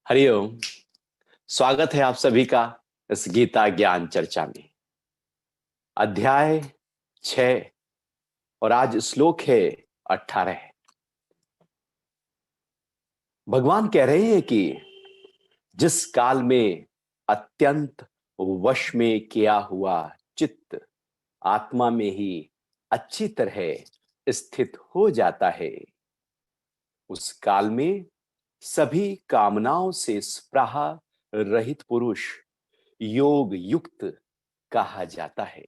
हरिओम। स्वागत है आप सभी का इस गीता ज्ञान चर्चा में। अध्याय 6 और आज श्लोक है 18। भगवान कह रहे हैं कि जिस काल में अत्यंत वश में किया हुआ चित्त आत्मा में ही अच्छी तरह स्थित हो जाता है, उस काल में सभी कामनाओं से स्पृहा रहित पुरुष योग युक्त कहा जाता है।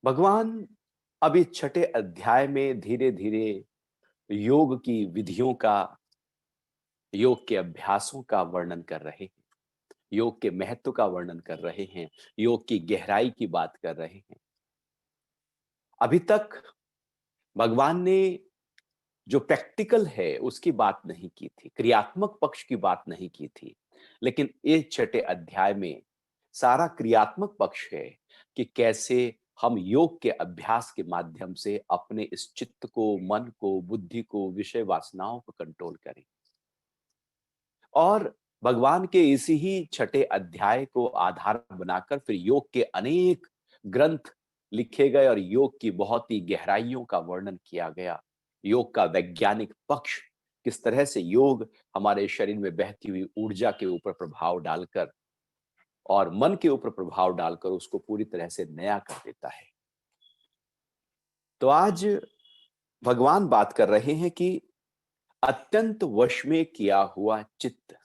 भगवान अब इस छठे अध्याय में धीरे धीरे योग की विधियों का, योग के अभ्यासों का वर्णन कर रहे हैं, योग के महत्व का वर्णन कर रहे हैं, योग की गहराई की बात कर रहे हैं। अभी तक भगवान ने जो प्रैक्टिकल है उसकी बात नहीं की थी, क्रियात्मक पक्ष की बात नहीं की थी, लेकिन इस छठे अध्याय में सारा क्रियात्मक पक्ष है कि कैसे हम योग के अभ्यास के माध्यम से अपने इस चित्त को, मन को, बुद्धि को, विषय वासनाओं को कंट्रोल करें। और भगवान के इसी ही छठे अध्याय को आधार बनाकर फिर योग के अनेक ग्रंथ लिखे गए और योग की बहुत ही गहराइयों का वर्णन किया गया। योग का वैज्ञानिक पक्ष, किस तरह से योग हमारे शरीर में बहती हुई ऊर्जा के ऊपर प्रभाव डालकर और मन के ऊपर प्रभाव डालकर उसको पूरी तरह से नया कर देता है। तो आज भगवान बात कर रहे हैं कि अत्यंत वश में किया हुआ चित्त।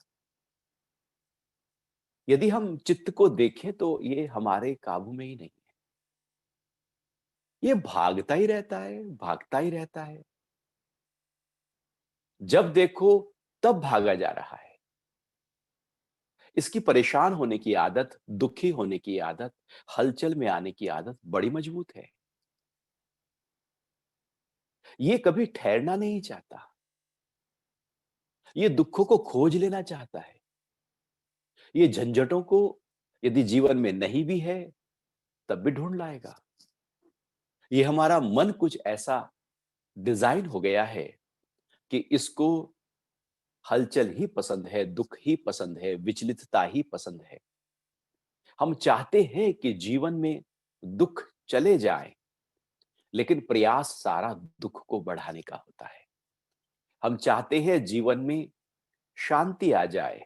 यदि हम चित्त को देखें तो ये हमारे काबू में ही नहीं है। ये भागता ही रहता है, भागता ही रहता है। जब देखो तब भागा जा रहा है। इसकी परेशान होने की आदत, दुखी होने की आदत, हलचल में आने की आदत बड़ी मजबूत है। ये कभी ठहरना नहीं चाहता। ये दुखों को खोज लेना चाहता है। ये झंझटों को यदि जीवन में नहीं भी है तब भी ढूंढ लाएगा। ये हमारा मन कुछ ऐसा डिजाइन हो गया है कि इसको हलचल ही पसंद है, दुख ही पसंद है, विचलितता ही पसंद है। हम चाहते हैं कि जीवन में दुख चले जाए, लेकिन प्रयास सारा दुख को बढ़ाने का होता है। हम चाहते हैं जीवन में शांति आ जाए,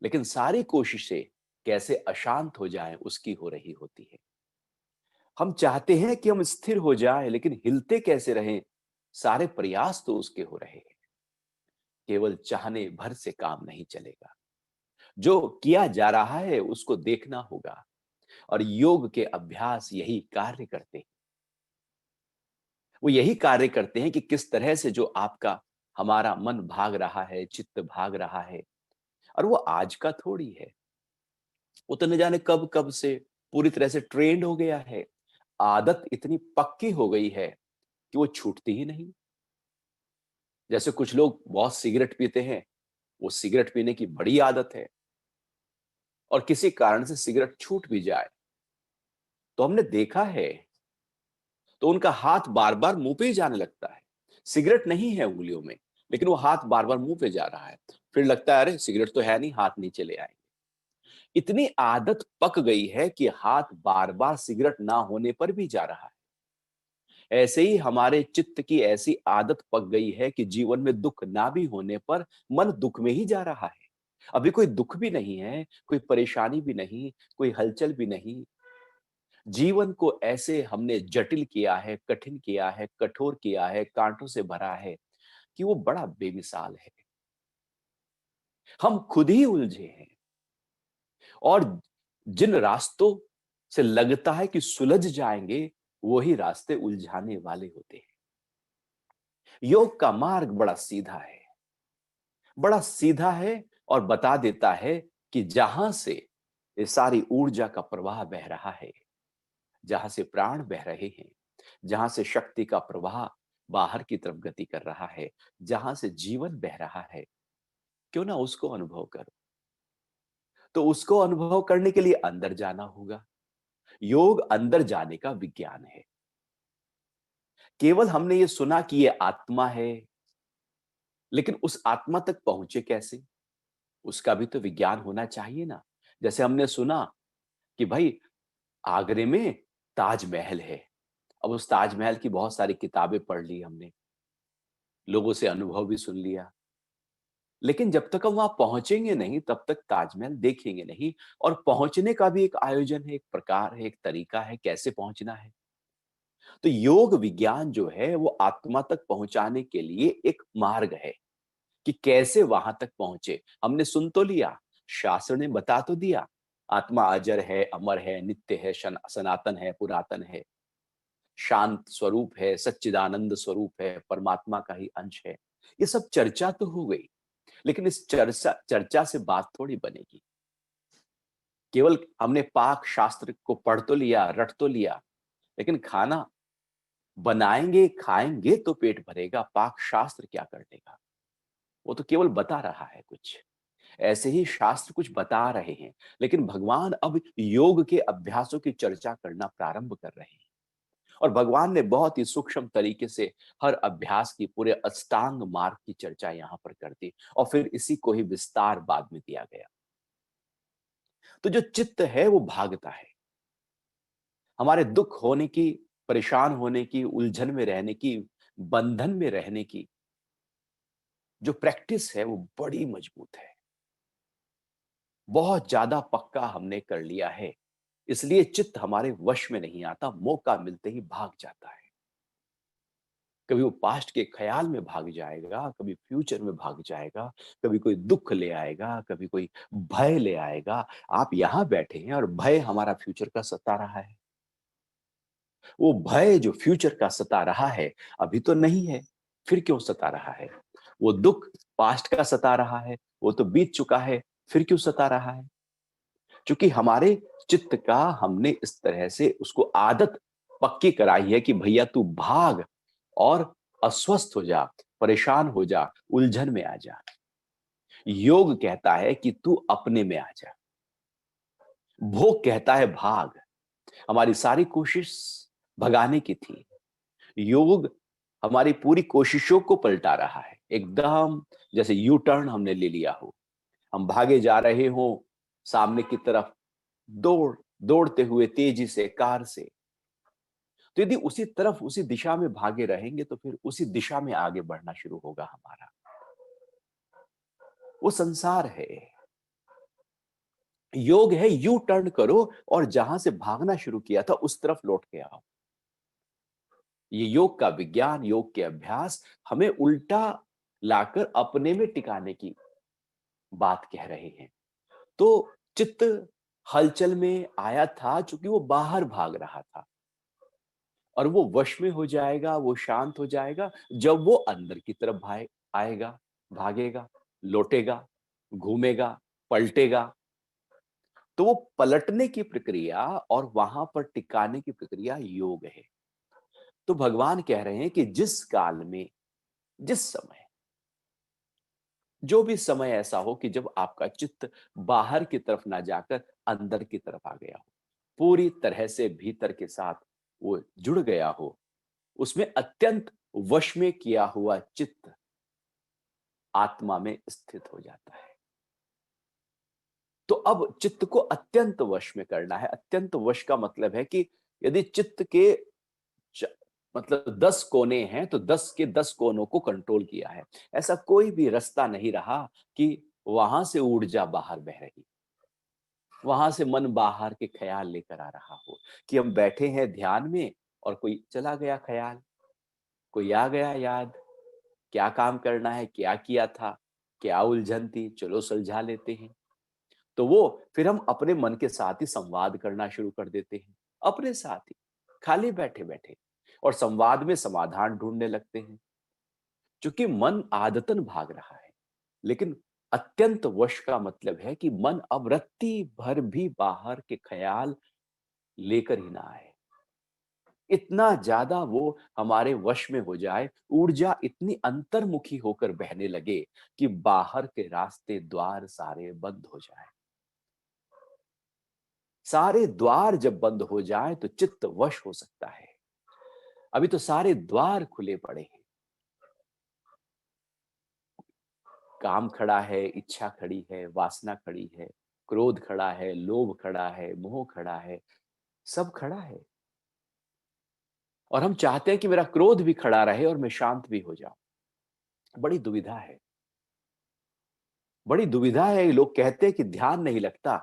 लेकिन सारी कोशिशें कैसे अशांत हो जाएं उसकी हो रही होती है। हम चाहते हैं कि हम स्थिर हो जाएं, लेकिन हिलते कैसे रहें, सारे प्रयास तो उसके हो रहे हैं। केवल चाहने भर से काम नहीं चलेगा। जो किया जा रहा है उसको देखना होगा और योग के अभ्यास यही कार्य करते हैं। वो यही कार्य करते हैं कि किस तरह से जो आपका, हमारा मन भाग रहा है, चित्त भाग रहा है, और वो आज का थोड़ी है। वो तो न जाने कब कब से पूरी तरह से ट्रेंड हो गया है। आदत इतनी पक्की हो गई है कि वो छूटती ही नहीं। जैसे कुछ लोग बहुत सिगरेट पीते हैं, वो सिगरेट पीने की बड़ी आदत है, और किसी कारण से सिगरेट छूट भी जाए तो हमने देखा है, तो उनका हाथ बार बार मुंह पे ही जाने लगता है। सिगरेट नहीं है उंगलियों में, लेकिन वो हाथ बार बार मुंह पे जा रहा है। फिर लगता है अरे सिगरेट तो है नहीं, हाथ नीचे ले आएंगे। इतनी आदत पक गई है कि हाथ बार बार सिगरेट ना होने पर भी जा रहा है। ऐसे ही हमारे चित्त की ऐसी आदत पक गई है कि जीवन में दुख ना भी होने पर मन दुख में ही जा रहा है। अभी कोई दुख भी नहीं है, कोई परेशानी भी नहीं, कोई हलचल भी नहीं। जीवन को ऐसे हमने जटिल किया है, कठिन किया है, कठोर किया है, कांटों से भरा है कि वो बड़ा बेमिसाल है। हम खुद ही उलझे हैं, और जिन रास्तों से लगता है कि सुलझ जाएंगे, वही रास्ते उलझाने वाले होते हैं। योग का मार्ग बड़ा सीधा है, बड़ा सीधा है, और बता देता है कि जहां से ये सारी ऊर्जा का प्रवाह बह रहा है, जहां से प्राण बह रहे हैं, जहां से शक्ति का प्रवाह बाहर की तरफ गति कर रहा है, जहां से जीवन बह रहा है, क्यों ना उसको अनुभव करो। तो उसको अनुभव करने के लिए अंदर जाना होगा। योग अंदर जाने का विज्ञान है। केवल हमने ये सुना कि ये आत्मा है, लेकिन उस आत्मा तक पहुंचे कैसे? उसका भी तो विज्ञान होना चाहिए ना। जैसे हमने सुना कि भाई आगरे में ताजमहल है। अब उस ताजमहल की बहुत सारी किताबें पढ़ ली हमने, लोगों से अनुभव भी सुन लिया, लेकिन जब तक हम वहां पहुंचेंगे नहीं तब तक ताजमहल देखेंगे नहीं। और पहुंचने का भी एक आयोजन है, एक प्रकार है, एक तरीका है कैसे पहुंचना है। तो योग विज्ञान जो है वो आत्मा तक पहुंचाने के लिए एक मार्ग है कि कैसे वहां तक पहुंचे। हमने सुन तो लिया, शास्त्र ने बता तो दिया, आत्मा अजर है, अमर है, नित्य है, सनातन है, पुरातन है, शांत स्वरूप है, सच्चिदानंद स्वरूप है, परमात्मा का ही अंश है। ये सब चर्चा तो हो गई, लेकिन इस चर्चा चर्चा से बात थोड़ी बनेगी। केवल हमने पाक शास्त्र को पढ़ तो लिया, रट तो लिया, लेकिन खाना बनाएंगे, खाएंगे तो पेट भरेगा, पाक शास्त्र क्या कर लेगा? वो तो केवल बता रहा है कुछ। ऐसे ही शास्त्र कुछ बता रहे हैं, लेकिन भगवान अब योग के अभ्यासों की चर्चा करना प्रारंभ कर रहे हैं। और भगवान ने बहुत ही सूक्ष्म तरीके से हर अभ्यास की, पूरे अष्टांग मार्ग की चर्चा यहां पर कर दी, और फिर इसी को ही विस्तार बाद में दिया गया। तो जो चित्त है वो भागता है, हमारे दुख होने की, परेशान होने की, उलझन में रहने की, बंधन में रहने की जो प्रैक्टिस है वो बड़ी मजबूत है, बहुत ज्यादा पक्का हमने कर लिया है। इसलिए चित्त हमारे वश में नहीं आता, मौका मिलते ही भाग जाता है। कभी वो पास्ट के ख्याल में भाग जाएगा, कभी फ्यूचर में भाग जाएगा, कभी कोई दुख ले आएगा, कभी कोई भय ले आएगा। आप यहां बैठे हैं और भय हमारा फ्यूचर का सता रहा है। वो भय जो फ्यूचर का सता रहा है अभी तो नहीं है, फिर क्यों सता रहा है? वो दुख पास्ट का सता रहा है, वो तो बीत चुका है, फिर क्यों सता रहा है? क्योंकि हमारे चित्त का हमने इस तरह से उसको आदत पक्की कराई है कि भैया तू भाग और अस्वस्थ हो जा, परेशान हो जा, उलझन में आ जा। योग कहता है कि तू अपने में आ जा। भोग कहता है भाग। हमारी सारी कोशिश भगाने की थी, योग हमारी पूरी कोशिशों को पलटा रहा है। एकदम जैसे यू टर्न हमने ले लिया हो, हम भागे जा रहे हो सामने की तरफ, दौड़ते हुए तेजी से, कार से। तो यदि उसी तरफ, उसी दिशा में भागे रहेंगे तो फिर उसी दिशा में आगे बढ़ना शुरू होगा हमारा। वो संसार है। योग है यू टर्न करो और जहां से भागना शुरू किया था उस तरफ लौट के आओ। ये योग का विज्ञान, योग के अभ्यास हमें उल्टा लाकर अपने में टिकाने की बात कह रहे हैं। तो चित्त हलचल में आया था क्योंकि वो बाहर भाग रहा था, और वो वश में हो जाएगा, वो शांत हो जाएगा जब वो अंदर की तरफ आएगा, भागेगा, लौटेगा, घूमेगा, पलटेगा। तो वो पलटने की प्रक्रिया और वहां पर टिकाने की प्रक्रिया योग है। तो भगवान कह रहे हैं कि जिस काल में, जिस समय, जो भी समय ऐसा हो कि जब आपका चित्त बाहर की तरफ ना जाकर अंदर की तरफ आ गया हो, पूरी तरह से भीतर के साथ वो जुड़ गया हो, उसमें अत्यंत वश में किया हुआ चित्त आत्मा में स्थित हो जाता है। तो अब चित्त को अत्यंत वश में करना है। अत्यंत वश का मतलब है कि यदि चित्त के च- मतलब 10 कोने हैं तो 10 के 10 कोनों को कंट्रोल किया है। ऐसा कोई भी रास्ता नहीं रहा कि वहां से ऊर्जा बाहर बह रही, वहां से मन बाहर के ख्याल लेकर आ रहा हो, कि हम बैठे हैं ध्यान में और कोई चला गया ख्याल, कोई आ गया याद, क्या काम करना है, क्या किया था, क्या उलझन थी, चलो सुलझा लेते हैं। तो वो फिर हम अपने मन के साथ ही संवाद करना शुरू कर देते हैं, अपने साथ ही, खाली बैठे बैठे, और संवाद में समाधान ढूंढने लगते हैं। क्योंकि मन आदतन भाग रहा है, लेकिन अत्यंत वश का मतलब है कि मन अब रत्ती भर भी बाहर के ख्याल लेकर ही ना आए। इतना ज्यादा वो हमारे वश में हो जाए, ऊर्जा इतनी अंतर्मुखी होकर बहने लगे कि बाहर के रास्ते, द्वार सारे बंद हो जाए। सारे द्वार जब बंद हो जाए तो चित्त वश हो सकता है। अभी तो सारे द्वार खुले पड़े हैं। काम खड़ा है, इच्छा खड़ी है, वासना खड़ी है, क्रोध खड़ा है, लोभ खड़ा है, मोह खड़ा है, सब खड़ा है। और हम चाहते हैं कि मेरा क्रोध भी खड़ा रहे और मैं शांत भी हो जाऊं। बड़ी दुविधा है। बड़ी दुविधा है। लोग कहते हैं कि ध्यान नहीं लगता।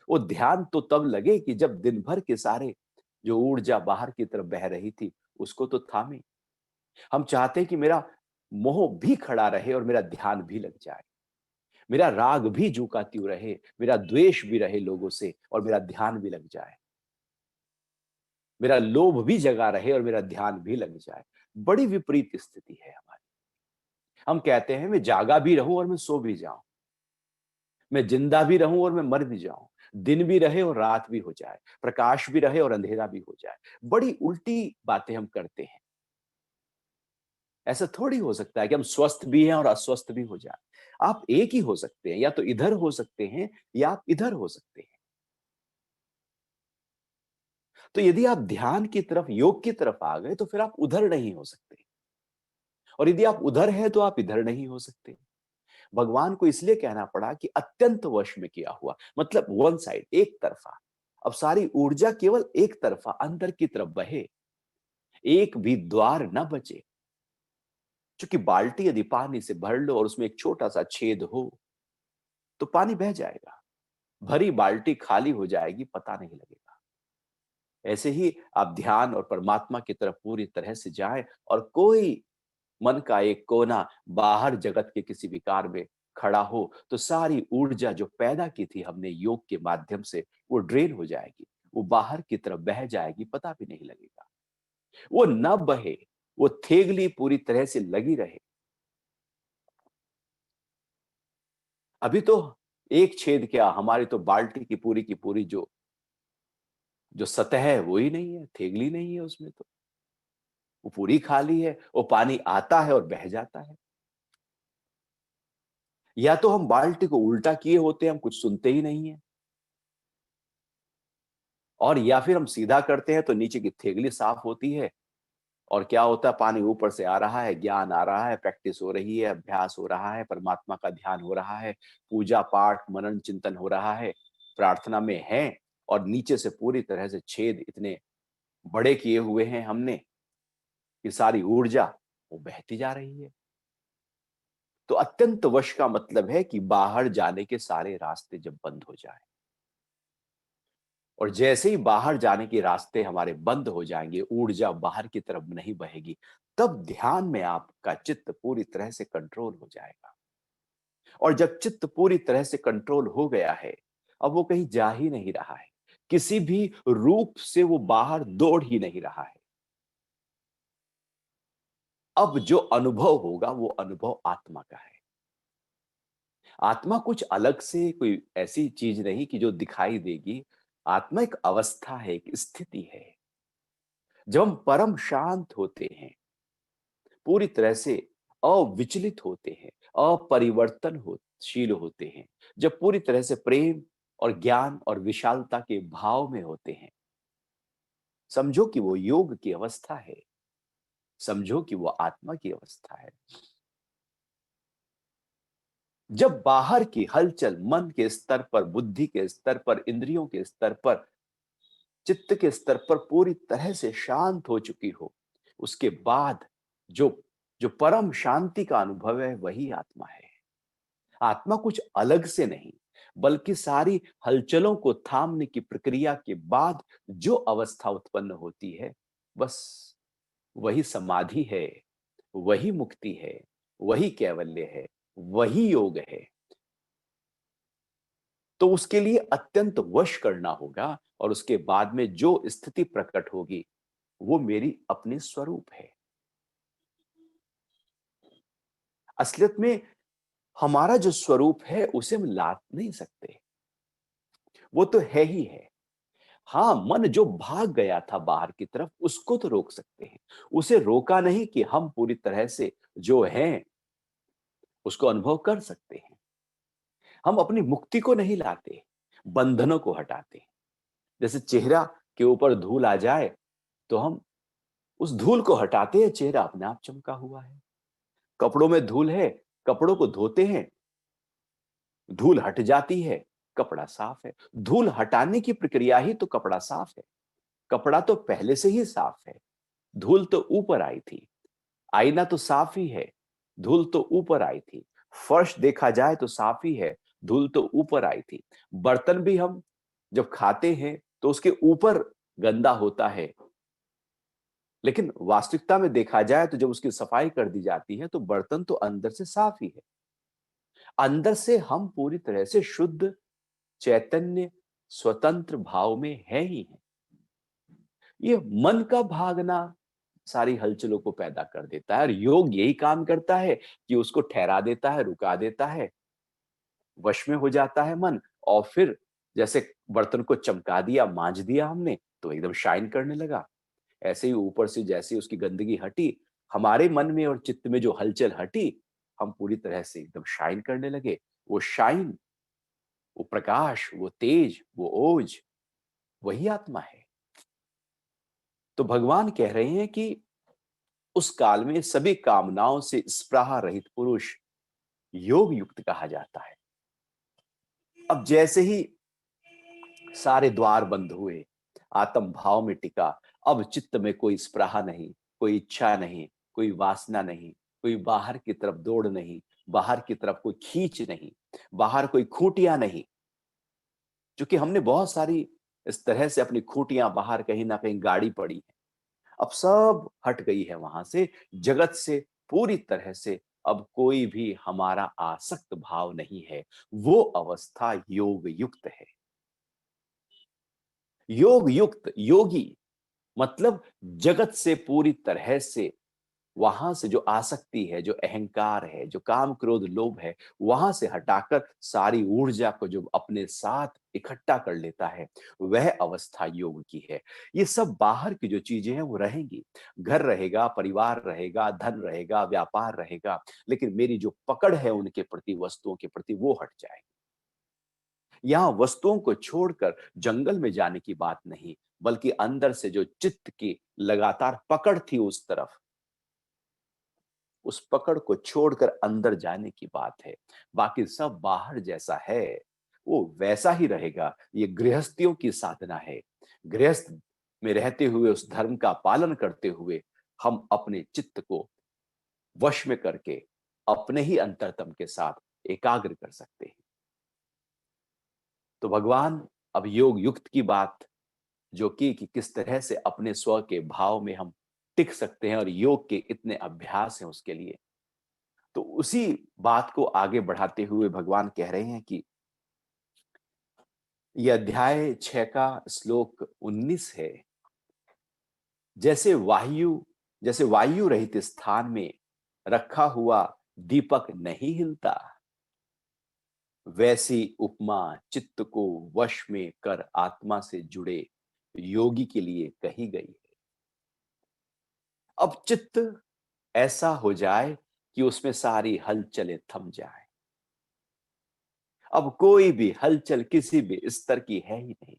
वो ध्यान तो तब लगे कि जब दिन भर के सारे जो ऊर्जा बाहर की तरफ बह रही थी, उसको तो थामे। हम चाहते हैं कि मेरा मोह भी खड़ा रहे और मेरा ध्यान भी लग जाए। मेरा राग भी जूका त्यों रहे, मेरा द्वेष भी रहे लोगों से और मेरा ध्यान भी लग जाए। मेरा लोभ भी जगा रहे और मेरा ध्यान भी लग जाए। बड़ी विपरीत स्थिति है हमारी। हम कहते हैं मैं जागा भी रहूं और मैं सो भी जाऊं। मैं जिंदा भी रहूं और मैं मर भी जाऊं। दिन भी रहे और रात भी हो जाए। प्रकाश भी रहे और अंधेरा भी हो जाए। बड़ी उल्टी बातें हम करते हैं। ऐसा थोड़ी हो सकता है कि हम स्वस्थ भी हैं और अस्वस्थ भी हो जाए। आप एक ही हो सकते हैं, या तो इधर हो सकते हैं या आप इधर हो सकते हैं। तो यदि आप ध्यान की तरफ, योग की तरफ आ गए, तो फिर आप उधर नहीं हो सकते। और यदि आप उधर हैं तो आप इधर नहीं हो सकते। भगवान को इसलिए कहना पड़ा कि अत्यंत वश में किया हुआ, मतलब वन साइड, एक तरफा। अब सारी ऊर्जा केवल एक तरफा अंदर की तरफ बहे, एक भी द्वार न बचे। क्योंकि बाल्टी यदि पानी से भर लो और उसमें एक छोटा सा छेद हो, तो पानी बह जाएगा। भरी बाल्टी खाली हो जाएगी, पता नहीं लगेगा। ऐसे ही आप ध्यान और परमात्मा की तरफ पूरी तरह से जाएं, और कोई मन का एक कोना बाहर जगत के किसी विकार में खड़ा हो, तो सारी ऊर्जा जो पैदा की थी हमने योग के माध्यम से, वो ड्रेन हो जाएगी। वो बाहर की तरफ बह जाएगी, पता भी नहीं लगेगा। वो न बहे, वो थेगली पूरी तरह से लगी रहे। अभी तो एक छेद क्या, हमारी तो बाल्टी की पूरी जो जो सतह है वो ही नहीं है, थेगली नहीं है उसमें तो। वो पूरी खाली है। वो पानी आता है और बह जाता है। या तो हम बाल्टी को उल्टा किए होते हैं, हम कुछ सुनते ही नहीं है। और या फिर हम सीधा करते हैं तो नीचे की थेगली साफ होती है। और क्या होता है, पानी ऊपर से आ रहा है, ज्ञान आ रहा है, प्रैक्टिस हो रही है, अभ्यास हो रहा है, परमात्मा का ध्यान हो रहा है, पूजा पाठ मनन चिंतन हो रहा है, प्रार्थना में है। और नीचे से पूरी तरह से छेद इतने बड़े किए हुए हैं हमने कि सारी ऊर्जा वो बहती जा रही है। तो अत्यंत वश का मतलब है कि बाहर जाने के सारे रास्ते जब बंद हो जाए, और जैसे ही बाहर जाने के रास्ते हमारे बंद हो जाएंगे, ऊर्जा बाहर की तरफ नहीं बहेगी, तब ध्यान में आपका चित्त पूरी तरह से कंट्रोल हो जाएगा। और जब चित्त पूरी तरह से कंट्रोल हो गया है, अब वो कहीं जा ही नहीं रहा है। किसी भी रूप से वो बाहर दौड़ ही नहीं रहा है। अब जो अनुभव होगा वो अनुभव आत्मा का है। आत्मा कुछ अलग से कोई ऐसी चीज नहीं कि जो दिखाई देगी। आत्मा एक अवस्था है, एक स्थिति है। जब हम परम शांत होते हैं, पूरी तरह से अविचलित होते हैं, अपरिवर्तनशील होते हैं, जब पूरी तरह से प्रेम और ज्ञान और विशालता के भाव में होते हैं, समझो कि वो योग की अवस्था है। समझो कि वो आत्मा की अवस्था है। जब बाहर की हलचल मन के स्तर पर, बुद्धि के स्तर पर, इंद्रियों के स्तर पर, चित्त के स्तर पर पूरी तरह से शांत हो चुकी हो, उसके बाद जो जो परम शांति का अनुभव है वही आत्मा है। आत्मा कुछ अलग से नहीं, बल्कि सारी हलचलों को थामने की प्रक्रिया के बाद जो अवस्था उत्पन्न होती है, बस वही समाधि है, वही मुक्ति है, वही कैवल्य है, वही योग है। तो उसके लिए अत्यंत वश करना होगा, और उसके बाद में जो स्थिति प्रकट होगी वो मेरी अपनी स्वरूप है। असलियत में हमारा जो स्वरूप है उसे हम ला नहीं सकते। वो तो है ही है। हाँ, मन जो भाग गया था बाहर की तरफ, उसको तो रोक सकते हैं। उसे रोका नहीं कि हम पूरी तरह से जो हैं उसको अनुभव कर सकते हैं। हम अपनी मुक्ति को नहीं लाते, बंधनों को हटाते हैं। जैसे चेहरा के ऊपर धूल आ जाए तो हम उस धूल को हटाते हैं, चेहरा अपने आप चमका हुआ है। कपड़ों में धूल है, कपड़ों को धोते हैं, धूल हट जाती है, कपड़ा साफ है। धूल हटाने की प्रक्रिया ही तो कपड़ा साफ है। कपड़ा तो पहले से ही साफ है, धूल तो ऊपर आई थी। आईना तो साफ ही है, धूल तो ऊपर आई थी। फर्श देखा जाए तो साफ ही है, धूल तो ऊपर आई थी। बर्तन भी हम जब खाते हैं तो उसके ऊपर गंदा होता है, लेकिन वास्तविकता में देखा जाए तो जब उसकी सफाई कर दी जाती है तो बर्तन तो अंदर से साफ ही है। अंदर से हम पूरी तरह से शुद्ध, चैतन्य, स्वतंत्र भाव में है ही है। ये मन का भागना सारी हलचलों को पैदा कर देता है और योग यही काम करता है कि उसको ठहरा देता है, रुका देता है, वश में हो जाता है मन। और फिर जैसे बर्तन को चमका दिया, मांज दिया हमने, तो एकदम शाइन करने लगा। ऐसे ही ऊपर से जैसे ही उसकी गंदगी हटी, हमारे मन में और चित्त में जो हलचल हटी, हम पूरी तरह से एकदम शाइन करने लगे। वो शाइन, वो प्रकाश, वो तेज, वो ओज, वही आत्मा है। तो भगवान कह रहे हैं कि उस काल में सभी कामनाओं से स्पृहा रहित पुरुष योग युक्त कहा जाता है। अब जैसे ही सारे द्वार बंद हुए, आत्म भाव में टिका, अब चित्त में कोई स्पृहा नहीं, कोई इच्छा नहीं, कोई वासना नहीं, कोई बाहर की तरफ दौड़ नहीं, बाहर की तरफ कोई खींच नहीं, बाहर कोई खूंटियां नहीं। क्योंकि हमने बहुत सारी इस तरह से अपनी खूंटियां बाहर कहीं ना कहीं गाड़ी पड़ी है, अब सब हट गई है वहां से, जगत से पूरी तरह से। अब कोई भी हमारा आसक्त भाव नहीं है। वो अवस्था योग युक्त है। योग युक्त योगी मतलब जगत से पूरी तरह से, वहां से जो आसक्ति है, जो अहंकार है, जो काम क्रोध लोभ है, वहां से हटाकर सारी ऊर्जा को जो अपने साथ इकट्ठा कर लेता है, वह अवस्था योग की है। ये सब बाहर की जो चीजें हैं वो रहेंगी, घर रहेगा, परिवार रहेगा, धन रहेगा, व्यापार रहेगा, लेकिन मेरी जो पकड़ है उनके प्रति, वस्तुओं के प्रति, वो हट जाएगी। यहाँ वस्तुओं को छोड़कर जंगल में जाने की बात नहीं, बल्कि अंदर से जो चित्त की लगातार पकड़ थी उस तरफ, उस पकड़ को छोड़कर अंदर जाने की बात है। बाकी सब बाहर जैसा है वो वैसा ही रहेगा। ये गृहस्थियों की साधना है। गृहस्थ में रहते हुए, उस धर्म का पालन करते हुए, हम अपने चित्त को वश में करके अपने ही अंतरतम के साथ एकाग्र कर सकते हैं। तो भगवान अब योग युक्त की बात जो कि किस तरह से अपने स्व के भाव में हम टिक सकते हैं और योग के इतने अभ्यास हैं उसके लिए, तो उसी बात को आगे बढ़ाते हुए भगवान कह रहे हैं कि यह अध्याय 6 का श्लोक 19 है। जैसे वायु जैसे वायु रहित स्थान में रखा हुआ दीपक नहीं हिलता, वैसी उपमा चित्त को वश में कर आत्मा से जुड़े योगी के लिए कही गई है। अब चित्त ऐसा हो जाए कि उसमें सारी हलचलें थम जाए। अब कोई भी हलचल किसी भी स्तर की है ही नहीं।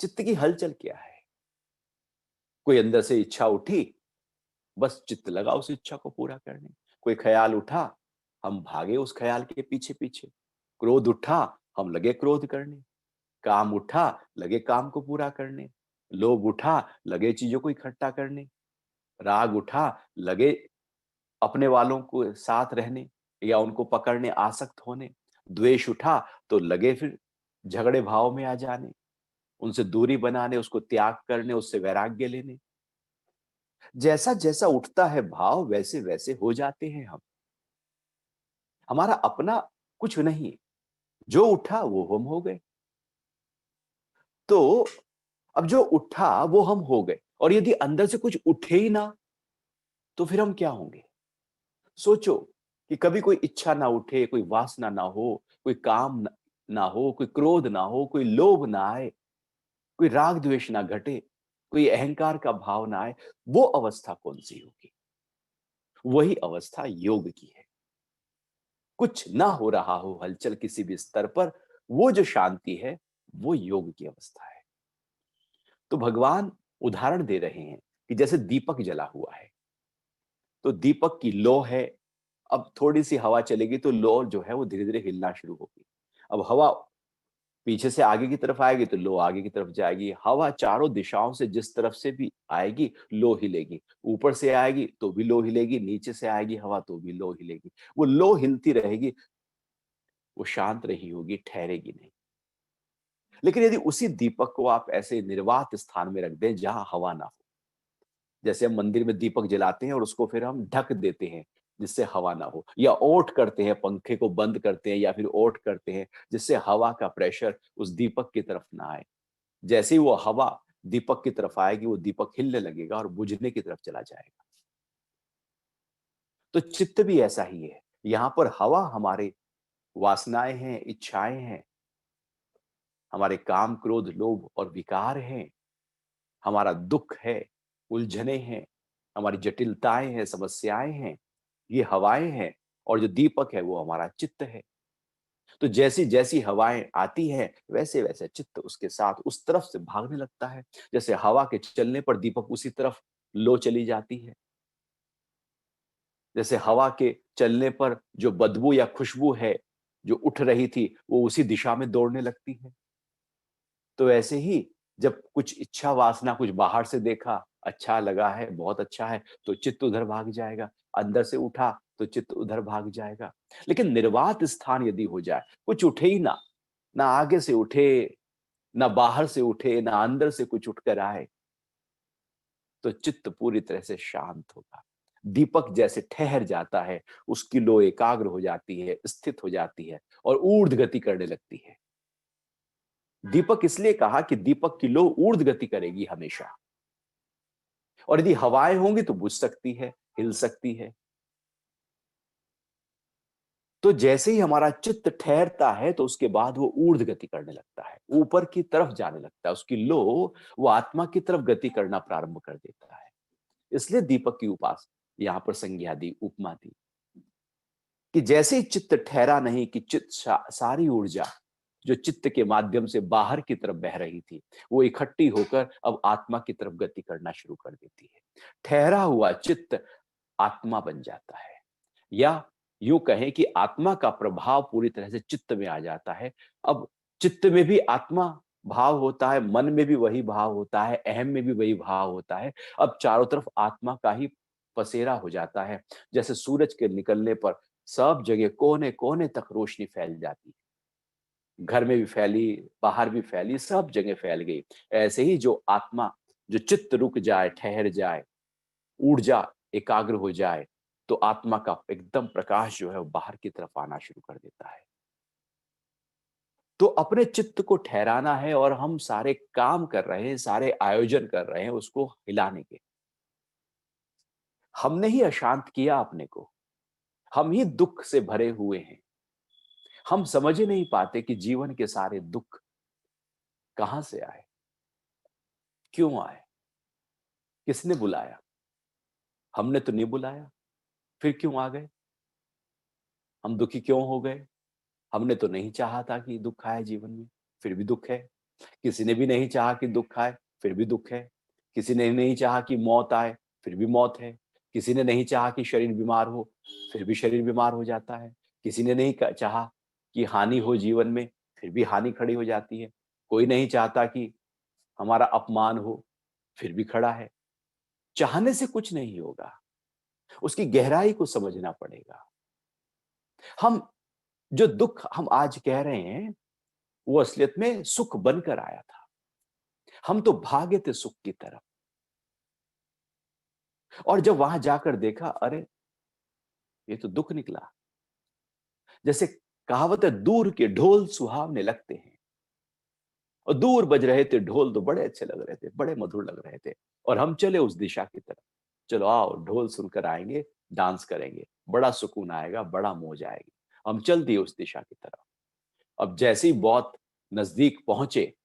चित्त की हलचल क्या है? कोई अंदर से इच्छा उठी, बस चित्त लगा उस इच्छा को पूरा करने। कोई ख्याल उठा, हम भागे उस ख्याल के पीछे पीछे। क्रोध उठा, हम लगे क्रोध करने। काम उठा, लगे काम को पूरा करने। लोभ उठा, लगे चीजों को इकट्ठा करने। राग उठा, लगे अपने वालों को साथ रहने या उनको पकड़ने, आसक्त होने। द्वेष उठा तो लगे फिर झगड़े भाव में आ जाने, उनसे दूरी बनाने, उसको त्याग करने, उससे वैराग्य लेने। जैसा जैसा उठता है भाव, वैसे वैसे हो जाते हैं हम। हमारा अपना कुछ नहीं, जो उठा वो हम हो गए। तो अब जो उठा वो हम हो गए, और यदि अंदर से कुछ उठे ही ना, तो फिर हम क्या होंगे? सोचो कि कभी कोई इच्छा ना उठे, कोई वासना ना हो, कोई काम ना हो, कोई क्रोध ना हो, कोई लोभ ना आए, कोई राग द्वेष ना घटे, कोई अहंकार का भाव ना आए, वो अवस्था कौन सी होगी? वही अवस्था योग की है। कुछ ना हो रहा हो हलचल किसी भी स्तर पर, वो जो शांति है, वो योग की अवस्था है। तो भगवान उदाहरण दे रहे हैं कि जैसे दीपक जला हुआ है, तो दीपक की लौ है, अब थोड़ी-सी हवा चलेगी तो लो जो है वो धीरे-धीरे हिलना शुरू होगी। अब हवा पीछे से आगे की तरफ आएगी तो लो आगे की तरफ जाएगी। हवा चारों दिशाओं से जिस तरफ से भी आएगी, लो हिलेगी। ऊपर से आएगी तो भी लो हिलेगी, नीचे से आएगी हवा तो भी लो हिलेगी। वो लो हिलती रहेगी, वो शांत रही होगी, ठहरेगी नहीं। लेकिन यदि उसी दीपक को आप ऐसे निर्वात स्थान में रख दें जहां हवा ना हो, जैसे हम मंदिर में दीपक जलाते हैं और उसको फिर हम ढक देते हैं जिससे हवा ना हो, या ओट करते हैं, पंखे को बंद करते हैं या फिर ओट करते हैं जिससे हवा का प्रेशर उस दीपक की तरफ ना आए। जैसे ही वो हवा दीपक की तरफ आएगी, वो दीपक हिलने लगेगा और बुझने की तरफ चला जाएगा। तो चित्त भी ऐसा ही है। यहाँ पर हवा हमारे वासनाएं हैं, इच्छाएं हैं, हमारे काम, क्रोध, लोभ और विकार हैं, हमारा दुख है, उलझने हैं, हमारी जटिलताएं हैं, समस्याएं हैं, ये हवाएं हैं, और जो दीपक है वो हमारा चित्त है। तो जैसी-जैसी हवाएं आती हैं, वैसे-वैसे चित्त उसके साथ उस तरफ से भागने लगता है। जैसे हवा के चलने पर दीपक उसी तरफ लो चली जाती है। जैसे हवा के चलने पर जो बदबू या खुशबू है, जो उठ रही थी, वो उसी दिशा में दौड़ने लगती है। तो ऐसे ही जब कुछ इच्छा वासना कुछ बाहर से देखा, अच्छा लगा है, बहुत अच्छा है, तो चित्त उधर भाग जाएगा। अंदर से उठा, तो चित्त उधर भाग जाएगा। लेकिन निर्वात स्थान यदि हो जाए, कुछ उठे ही ना, ना आगे से उठे, ना बाहर से उठे, ना अंदर से कुछ उठकर आए, तो चित्त पूरी तरह से शांत होगा। दीपक जैसे ठहर जाता है, उसकी लो एकाग्र हो जाती है, स्थित हो जाती है और ऊर्ध्व गति करने लगती है। दीपक इसलिए कहा कि दीपक की लो ऊर्ध्व गति करेगी हमेशा, और यदि हवाएं होंगी तो बुझ सकती है, हिल सकती है। तो जैसे ही हमारा चित्त ठहरता है तो उसके बाद वो ऊर्ध्व गति करने लगता है, ऊपर की तरफ जाने लगता है। उसकी लो वो आत्मा की तरफ गति करना प्रारंभ कर देता है। इसलिए दीपक की उपास यहाँ पर संज्ञा दी, उपमा दी, कि जैसे ही चित्त ठहरा नहीं, कि सारी ऊर्जा जो चित्त के माध्यम से बाहर की तरफ बह रही थी, वो इकट्ठी होकर अब आत्मा की तरफ गति करना शुरू कर देती है। ठहरा हुआ चित्त आत्मा बन जाता है, या यूं कहें कि आत्मा का प्रभाव पूरी तरह से चित्त में आ जाता है। अब चित्त में भी आत्मा भाव होता है, मन में भी वही भाव होता है, अहम में भी वही भाव होता है। अब चारों तरफ आत्मा का ही पसेरा हो जाता है। जैसे सूरज के निकलने पर सब जगह कोने-कोने तक रोशनी फैल जाती है। घर में भी फैली, बाहर भी फैली, सब जगह फैल गई। ऐसे ही जो आत्मा, जो चित्त रुक जाए, ठहर जाए, ऊर्जा एकाग्र हो जाए, तो आत्मा का एकदम प्रकाश जो है वो बाहर की तरफ आना शुरू कर देता है। तो अपने चित्त को ठहराना है, और हम सारे काम कर रहे हैं, सारे आयोजन कर रहे हैं उसको हिलाने के। हमने ही अशांत किया अपने को, हम ही दुख से भरे हुए हैं। हम समझ ही नहीं पाते कि जीवन के सारे दुख कहां से आए, क्यों आए, किसने बुलाया? हमने तो नहीं बुलाया, फिर क्यों आ गए? हम दुखी क्यों हो गए? हमने तो नहीं चाहा था कि दुख आए जीवन में, फिर भी दुख है। किसी ने भी नहीं चाहा कि दुख आए, फिर भी दुख है। किसी ने नहीं चाहा कि मौत आए, फिर भी मौत है। किसी ने नहीं चाहा कि शरीर बीमार हो, फिर भी शरीर बीमार हो जाता है। किसी ने नहीं चाहा कि हानि हो जीवन में, फिर भी हानि खड़ी हो जाती है। कोई नहीं चाहता कि हमारा अपमान हो, फिर भी खड़ा है। चाहने से कुछ नहीं होगा, उसकी गहराई को समझना पड़ेगा। हम जो दुख हम आज कह रहे हैं, वो असलियत में सुख बनकर आया था। हम तो भागे थे सुख की तरफ, और जब वहां जाकर देखा, अरे ये तो दुख निकला। जैसे कहावत है, दूर के ढोल सुहावने लगते हैं, और दूर बज रहे थे ढोल तो बड़े अच्छे लग रहे थे, बड़े मधुर लग रहे थे, और हम चले उस दिशा की तरफ। चलो आओ ढोल सुनकर आएंगे, डांस करेंगे, बड़ा सुकून आएगा, बड़ा मौज आएगी। हम चल दिए उस दिशा की तरफ। अब जैसे ही बहुत नजदीक पहुंचे,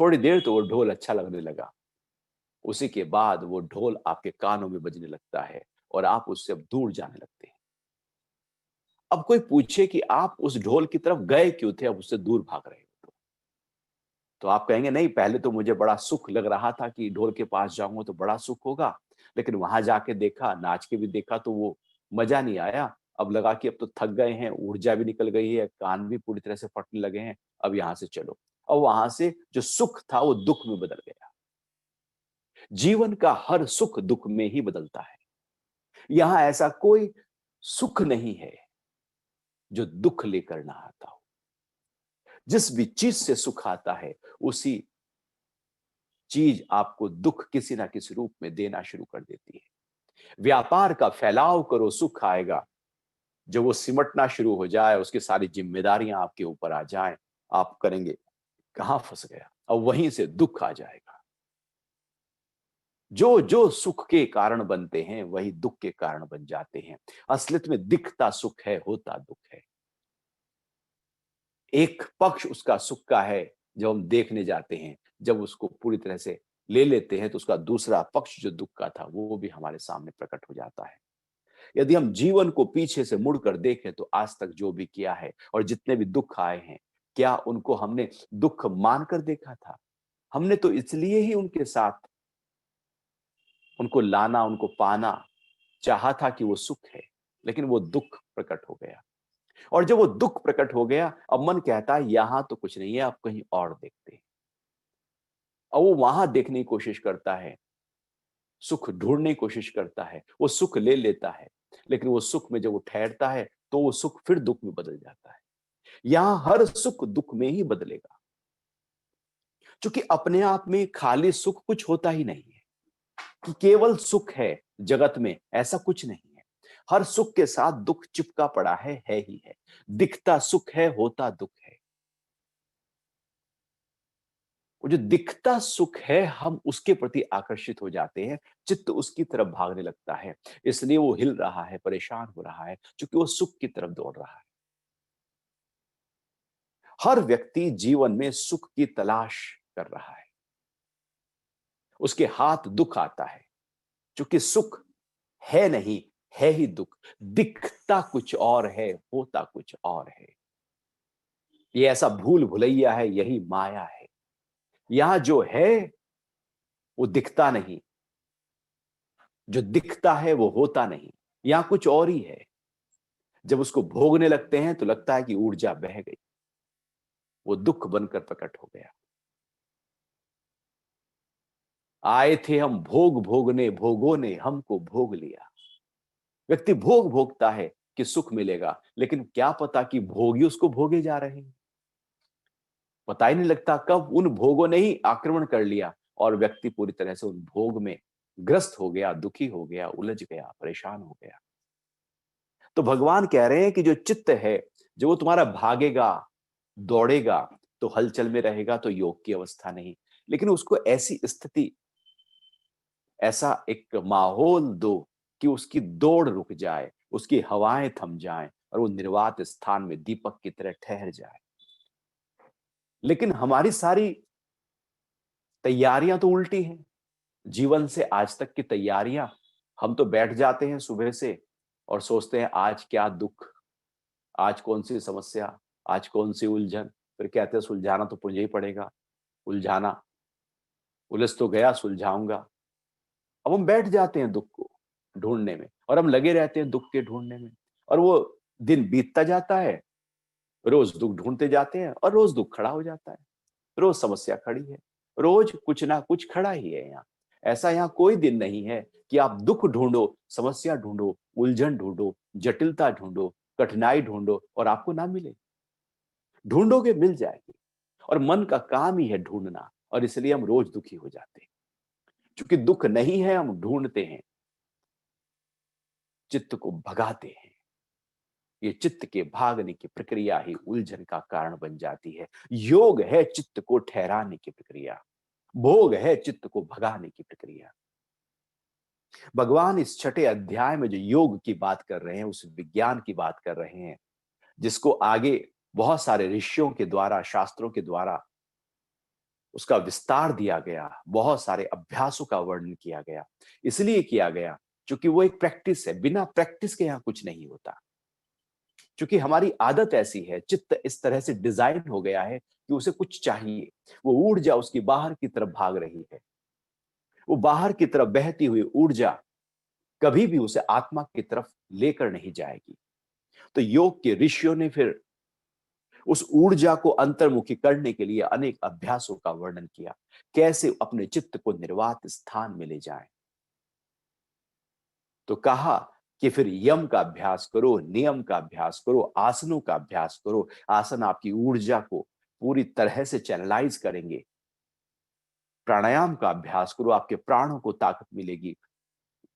थोड़ी देर तो वो ढोल अच्छा लगने लगा। उसी के बाद वो ढोल आपके कानों में बजने लगता है, और आप उससे अब दूर जाने लगते हैं। अब कोई पूछे कि आप उस ढोल की तरफ गए क्यों थे, अब उससे दूर भाग रहे हो? तो आप कहेंगे, नहीं पहले तो मुझे बड़ा सुख लग रहा था कि ढोल के पास जाऊंगा तो बड़ा सुख होगा, लेकिन वहां जाके देखा, नाच के भी देखा तो वो मजा नहीं आया। अब लगा कि अब तो थक गए हैं, ऊर्जा भी निकल गई है, कान भी पूरी तरह से फटने लगे हैं, अब यहाँ से चलो। और वहां से जो सुख था वो दुख में बदल गया। जीवन का हर सुख दुख में ही बदलता है। यहां ऐसा कोई सुख नहीं है जो दुख लेकर ना आता हो। जिस भी चीज से सुख आता है, उसी चीज आपको दुख किसी ना किसी रूप में देना शुरू कर देती है। व्यापार का फैलाव करो, सुख आएगा। जब वो सिमटना शुरू हो जाए, उसकी सारी जिम्मेदारियां आपके ऊपर आ जाएं, आप करेंगे कहां फंस गया, और वहीं से दुख आ जाएगा। जो जो सुख के कारण बनते हैं, वही दुख के कारण बन जाते हैं। असलियत में दिखता सुख है, होता दुख है। एक पक्ष उसका सुख का है जब हम देखने जाते हैं, जब उसको पूरी तरह से ले लेते हैं तो उसका दूसरा पक्ष जो दुख का था वो भी हमारे सामने प्रकट हो जाता है। यदि हम जीवन को पीछे से मुड़कर देखें तो आज तक जो भी किया है और जितने भी दुख आए हैं, क्या उनको हमने दुख मानकर देखा था? हमने तो इसलिए ही उनके साथ उनको लाना, उनको पाना चाहा था कि वो सुख है, लेकिन वो दुख प्रकट हो गया। और जब वो दुख प्रकट हो गया, अब मन कहता है यहां तो कुछ नहीं है, अब कहीं और देखते हैं। और वो वहां देखने की कोशिश करता है, सुख ढूंढने की कोशिश करता है, वो सुख ले लेता है, लेकिन वो सुख में जब वो ठहरता है तो वो सुख फिर दुख में बदल जाता है। यहां हर सुख दुख में ही बदलेगा, क्योंकि अपने आप में खाली सुख कुछ होता ही नहीं है कि केवल सुख है। जगत में ऐसा कुछ नहीं है। हर सुख के साथ दुख चिपका पड़ा है ही है। दिखता सुख है, होता दुख है। वो जो दिखता सुख है, हम उसके प्रति आकर्षित हो जाते हैं, चित्त उसकी तरफ भागने लगता है। इसलिए वो हिल रहा है, परेशान हो रहा है, क्योंकि वो सुख की तरफ दौड़ रहा है। हर व्यक्ति जीवन में सुख की तलाश कर रहा है। उसके हाथ दुख आता है, क्योंकि सुख है नहीं, है ही दुख। दिखता कुछ और है, होता कुछ और है। ये ऐसा भूल भुलैया है, यही माया है। यहां जो है वो दिखता नहीं, जो दिखता है वो होता नहीं। यहां कुछ और ही है। जब उसको भोगने लगते हैं तो लगता है कि ऊर्जा बह गई, वो दुख बनकर प्रकट हो गया। आए थे हम भोग भोगने, भोगों ने हमको भोग लिया। व्यक्ति भोग भोगता है कि सुख मिलेगा, लेकिन क्या पता कि भोगी उसको भोगे जा रहे हैं। पता ही नहीं लगता कब उन भोगों ने ही आक्रमण कर लिया और व्यक्ति पूरी तरह से उन भोग में ग्रस्त हो गया, दुखी हो गया, उलझ गया, परेशान हो गया। तो भगवान कह रहे हैं कि जो चित्त है, जो वो तुम्हारा भागेगा, दौड़ेगा, तो हलचल में रहेगा तो योग की अवस्था नहीं। लेकिन उसको ऐसी स्थिति, ऐसा एक माहौल दो कि उसकी दौड़ रुक जाए, उसकी हवाएं थम जाएं और वो निर्वात स्थान में दीपक की तरह ठहर जाए। लेकिन हमारी सारी तैयारियां तो उल्टी हैं। जीवन से आज तक की तैयारियां, हम तो बैठ जाते हैं सुबह से और सोचते हैं आज क्या दुख, आज कौन सी समस्या, आज कौन सी उलझन। फिर कहते हैं सुलझाना तो मुझे ही पड़ेगा। उलझाना, उलझ तो गया, सुलझाऊंगा। अब हम बैठ जाते हैं दुख को ढूंढने में और हम लगे रहते हैं दुख के ढूंढने में। और वो दिन बीतता जाता है, रोज दुख ढूंढते जाते हैं और रोज दुख खड़ा हो जाता है। रोज समस्या खड़ी है, रोज कुछ ना कुछ खड़ा ही है यहाँ। ऐसा यहाँ कोई दिन नहीं है कि आप दुख ढूंढो, समस्या ढूंढो, उलझन ढूंढो, जटिलता ढूंढो, कठिनाई ढूंढो और आपको ना मिले। ढूंढोगे मिल जाएगी। और मन का काम ही है ढूंढना, और इसलिए हम रोज दुखी हो जाते हैं। क्योंकि दुख नहीं है, हम ढूंढते हैं, चित्त को भगाते हैं। ये चित्त के भागने की प्रक्रिया ही उलझन का कारण बन जाती है। योग है चित्त को ठहराने की प्रक्रिया, भोग है चित्त को भगाने की प्रक्रिया। भगवान इस छठे अध्याय में जो योग की बात कर रहे हैं, उस विज्ञान की बात कर रहे हैं, जिसको आगे बहुत सारे ऋषियों के द्वारा, शास्त्रों के द्वारा उसका विस्तार दिया गया, बहुत सारे अभ्यासों का वर्णन किया गया। इसलिए किया गया क्योंकि वो एक प्रैक्टिस है। बिना प्रैक्टिस के यहां कुछ नहीं होता। क्योंकि हमारी आदत ऐसी है, चित्त इस तरह से डिजाइन हो गया है कि उसे कुछ चाहिए। वो ऊर्जा उसकी बाहर की तरफ भाग रही है। वो बाहर की तरफ बहती हुई ऊर्जा कभी भी उसे आत्मा की तरफ लेकर नहीं जाएगी। तो योग के ऋषियों ने फिर उस ऊर्जा को अंतर्मुखी करने के लिए अनेक अभ्यासों का वर्णन किया, कैसे अपने चित्त को निर्वात स्थान में ले जाएं। तो कहा कि फिर यम का अभ्यास करो, नियम का अभ्यास करो, आसनों का अभ्यास करो। आसन आपकी ऊर्जा को पूरी तरह से चैनलाइज करेंगे। प्राणायाम का अभ्यास करो, आपके प्राणों को ताकत मिलेगी।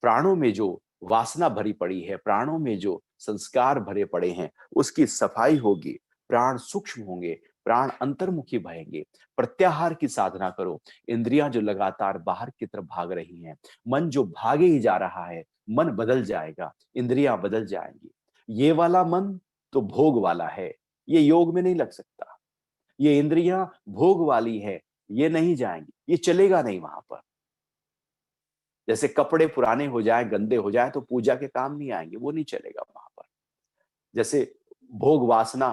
प्राणों में जो वासना भरी पड़ी है, प्राणों में जो संस्कार भरे पड़े हैं, उसकी सफाई होगी। प्राण सूक्ष्म होंगे, प्राण अंतर्मुखी बहेंगे। प्रत्याहार की साधना करो। इंद्रियां जो लगातार बाहर की तरफ भाग रही हैं, मन जो भागे ही जा रहा है, मन बदल जाएगा, इंद्रियां बदल जाएंगी। ये वाला मन तो भोग वाला है, ये योग में नहीं लग सकता। ये इंद्रियां भोग वाली है, ये नहीं जाएंगी, ये चलेगा नहीं वहां पर। जैसे कपड़े पुराने हो जाएं, गंदे हो जाएं, तो पूजा के काम नहीं आएंगे, वो नहीं चलेगा वहां पर। जैसे भोग वासना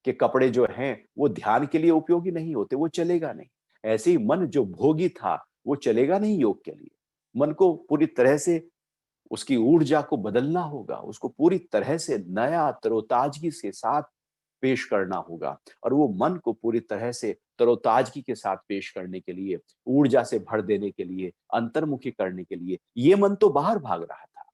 के कपड़े जो हैं वो ध्यान के लिए उपयोगी नहीं होते, वो चलेगा नहीं। ऐसे ही मन जो भोगी था वो चलेगा नहीं योग के लिए। मन को पूरी तरह से उसकी ऊर्जा को बदलना होगा, उसको पूरी तरह से नया तरोताजगी के साथ पेश करना होगा। और वो मन को पूरी तरह से तरोताजगी के साथ पेश करने के लिए, ऊर्जा से भर देने के लिए, अंतर्मुखी करने के लिए, ये मन तो बाहर भाग रहा था।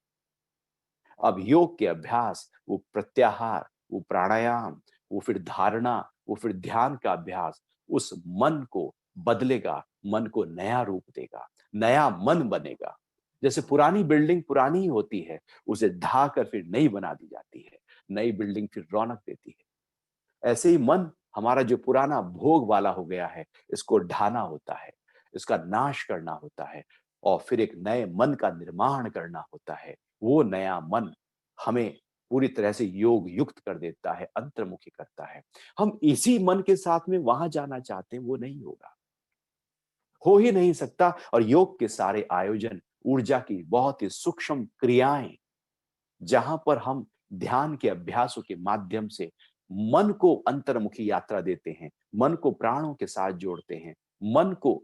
अब योग के अभ्यास, वो प्रत्याहार, वो प्राणायाम, वो फिर धारणा, वो फिर ध्यान का अभ्यास उस मन को बदलेगा, मन को नया रूप देगा, नया मन बनेगा। जैसे पुरानी बिल्डिंग पुरानी ही होती है, उसे ढा कर फिर नई बना दी जाती है, नई बिल्डिंग फिर रौनक देती है। ऐसे ही मन हमारा जो पुराना भोग वाला हो गया है, इसको ढाना होता है, इसका नाश करना होता है और फिर एक नए मन का निर्माण करना होता है। वो नया मन हमें पूरी तरह से योग युक्त कर देता है, अंतर्मुखी करता है। हम इसी मन के साथ में वहां जाना चाहते हैं, वो नहीं होगा, हो ही नहीं सकता। और योग के सारे आयोजन ऊर्जा की बहुत ही सूक्ष्म क्रियाएं, जहां पर हम ध्यान के अभ्यासों के माध्यम से मन को अंतर्मुखी यात्रा देते हैं, मन को प्राणों के साथ जोड़ते हैं, मन को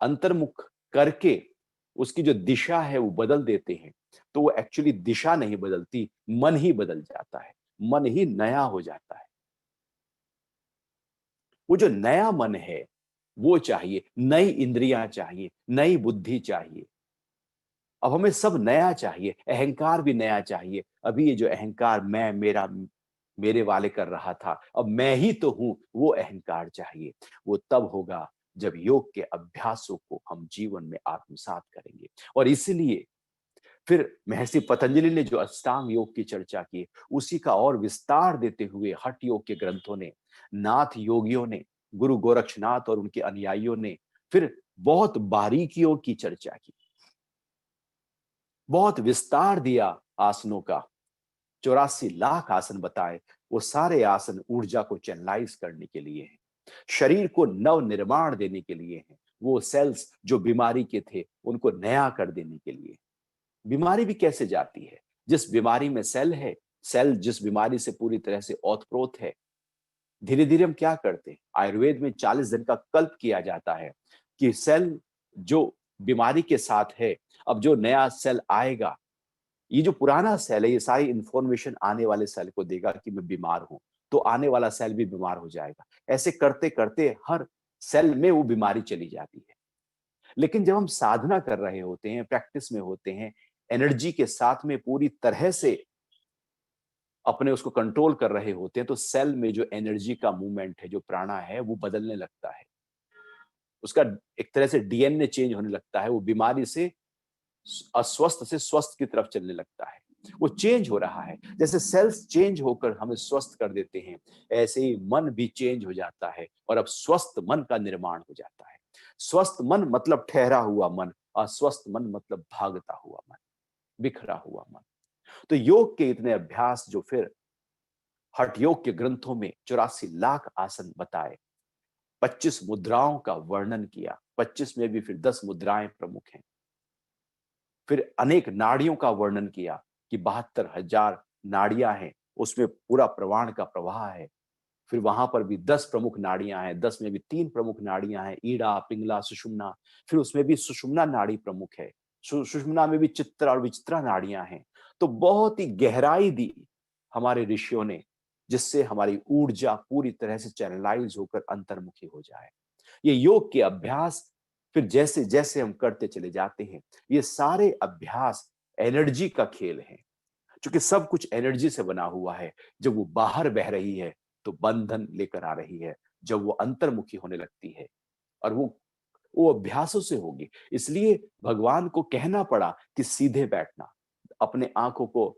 अंतर्मुख करके उसकी जो दिशा है वो बदल देते हैं, तो वो एक्चुअली दिशा नहीं बदलती, मन ही बदल जाता है, मन ही नया हो जाता है। वो जो नया मन है वो चाहिए, नई इंद्रियां चाहिए, नई बुद्धि चाहिए। अब हमें सब नया चाहिए, अहंकार भी नया चाहिए। अभी ये जो अहंकार मैं, मेरा, मेरे वाले कर रहा था, अब मैं ही तो हूं, वो अहंकार चाहिए। वो तब होगा जब योग के अभ्यासों को हम जीवन में आत्मसात करेंगे। और इसलिए फिर महर्षि पतंजलि ने जो अष्टांग योग की चर्चा की, उसी का और विस्तार देते हुए हठ योग के ग्रंथों ने, नाथ योगियों ने, गुरु गोरक्षनाथ और उनके अनुयायियों ने फिर बहुत बारीकियों की चर्चा की, बहुत विस्तार दिया आसनों का। 84 लाख आसन बताए। वो सारे आसन ऊर्जा को चैनलाइज करने के लिए हैं, शरीर को नव निर्माण देने के लिए हैं। वो सेल्स जो बीमारी के थे उनको नया कर देने के लिए। बीमारी भी कैसे जाती है? जिस बीमारी में सेल है, सेल जिस बीमारी से पूरी तरह से ओतप्रोत है, धीरे धीरे हम क्या करते हैं, आयुर्वेद में 40 दिन का कल्प किया जाता है कि सेल जो बीमारी के साथ है, अब जो नया सेल आएगा, ये जो पुराना सेल है, ये सारी इंफॉर्मेशन आने वाले सेल को देगा कि मैं बीमार हूं, तो आने वाला सेल भी बीमार हो जाएगा। ऐसे करते करते हर सेल में वो बीमारी चली जाती है। लेकिन जब हम साधना कर रहे होते हैं, प्रैक्टिस में होते हैं, एनर्जी के साथ में पूरी तरह से अपने उसको कंट्रोल कर रहे होते हैं, तो सेल में जो एनर्जी का मूवमेंट है, जो प्राणा है, वो बदलने लगता है। उसका एक तरह से डीएनए चेंज होने लगता है, वो बीमारी से अस्वस्थ से स्वस्थ की तरफ चलने लगता है। वो चेंज हो रहा है। जैसे सेल्स चेंज होकर हमें स्वस्थ कर देते हैं, ऐसे ही मन भी चेंज हो जाता है और अब स्वस्थ मन का निर्माण हो जाता है। स्वस्थ मन मतलब ठहरा हुआ मन, अस्वस्थ मन मतलब भागता हुआ मन, बिखरा हुआ मन। तो योग के इतने अभ्यास जो फिर हठ योग के ग्रंथों में 84 लाख आसन बताए, 25 मुद्राओं का वर्णन किया, 25 में भी फिर 10 मुद्राएं प्रमुख हैं। फिर अनेक नाड़ियों का वर्णन किया कि 72,000 नाड़ियां हैं, उसमें पूरा प्रवाण का प्रवाह है। फिर वहां पर भी 10 प्रमुख नाड़ियां हैं, 10 में भी 3 प्रमुख नाड़ियां हैं, ईड़ा, पिंगला, सुषुम्ना। फिर उसमें भी सुषुम्ना नाड़ी प्रमुख है, सुषुम्ना में भी चित्रा और विचित्रा नाड़ियां हैं। तो बहुत ही गहराई दी, हमारे ऋषियों ने, जिससे हमारी ऊर्जा पूरी तरह से चैनलाइज होकर अंतर्मुखी हो जाए। ये योग के अभ्यास फिर जैसे जैसे हम करते चले जाते हैं, ये सारे अभ्यास एनर्जी का खेल है, क्योंकि सब कुछ एनर्जी से बना हुआ है। जब वो बाहर बह रही है तो बंधन लेकर आ रही है, जब वो अंतर्मुखी होने लगती है, और वो अभ्यासों से होगी। इसलिए भगवान को कहना पड़ा कि सीधे बैठना, अपने आंखों को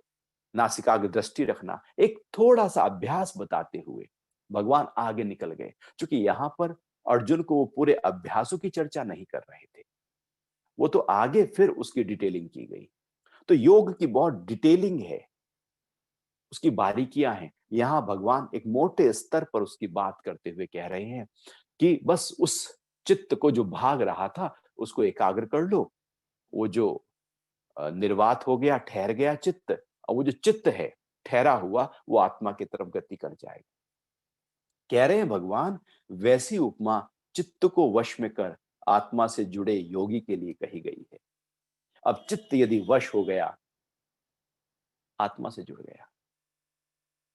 नासिकाग्र दृष्टि रखना, एक थोड़ा सा अभ्यास बताते हुए भगवान आगे निकल गए। क्योंकि यहां पर अर्जुन को वो पूरे अभ्यासों की चर्चा नहीं कर रहे थे, वो तो आगे फिर उसकी डिटेलिंग की गई। तो योग की बहुत डिटेलिंग है, उसकी बारीकियां हैं। यहां भगवान एक मोटे स्तर पर उसकी बात करते हुए कह रहे हैं कि बस उस चित्त को जो भाग रहा था उसको एकाग्र कर लो। वो जो निर्वात हो गया, ठहर गया चित्त, और वो जो चित्त है ठहरा हुआ, वो आत्मा की तरफ गति कर जाएगा। कह रहे हैं भगवान, वैसी उपमा चित्त को वश में कर आत्मा से जुड़े योगी के लिए कही गई है। अब चित्त यदि वश हो गया, आत्मा से जुड़ गया,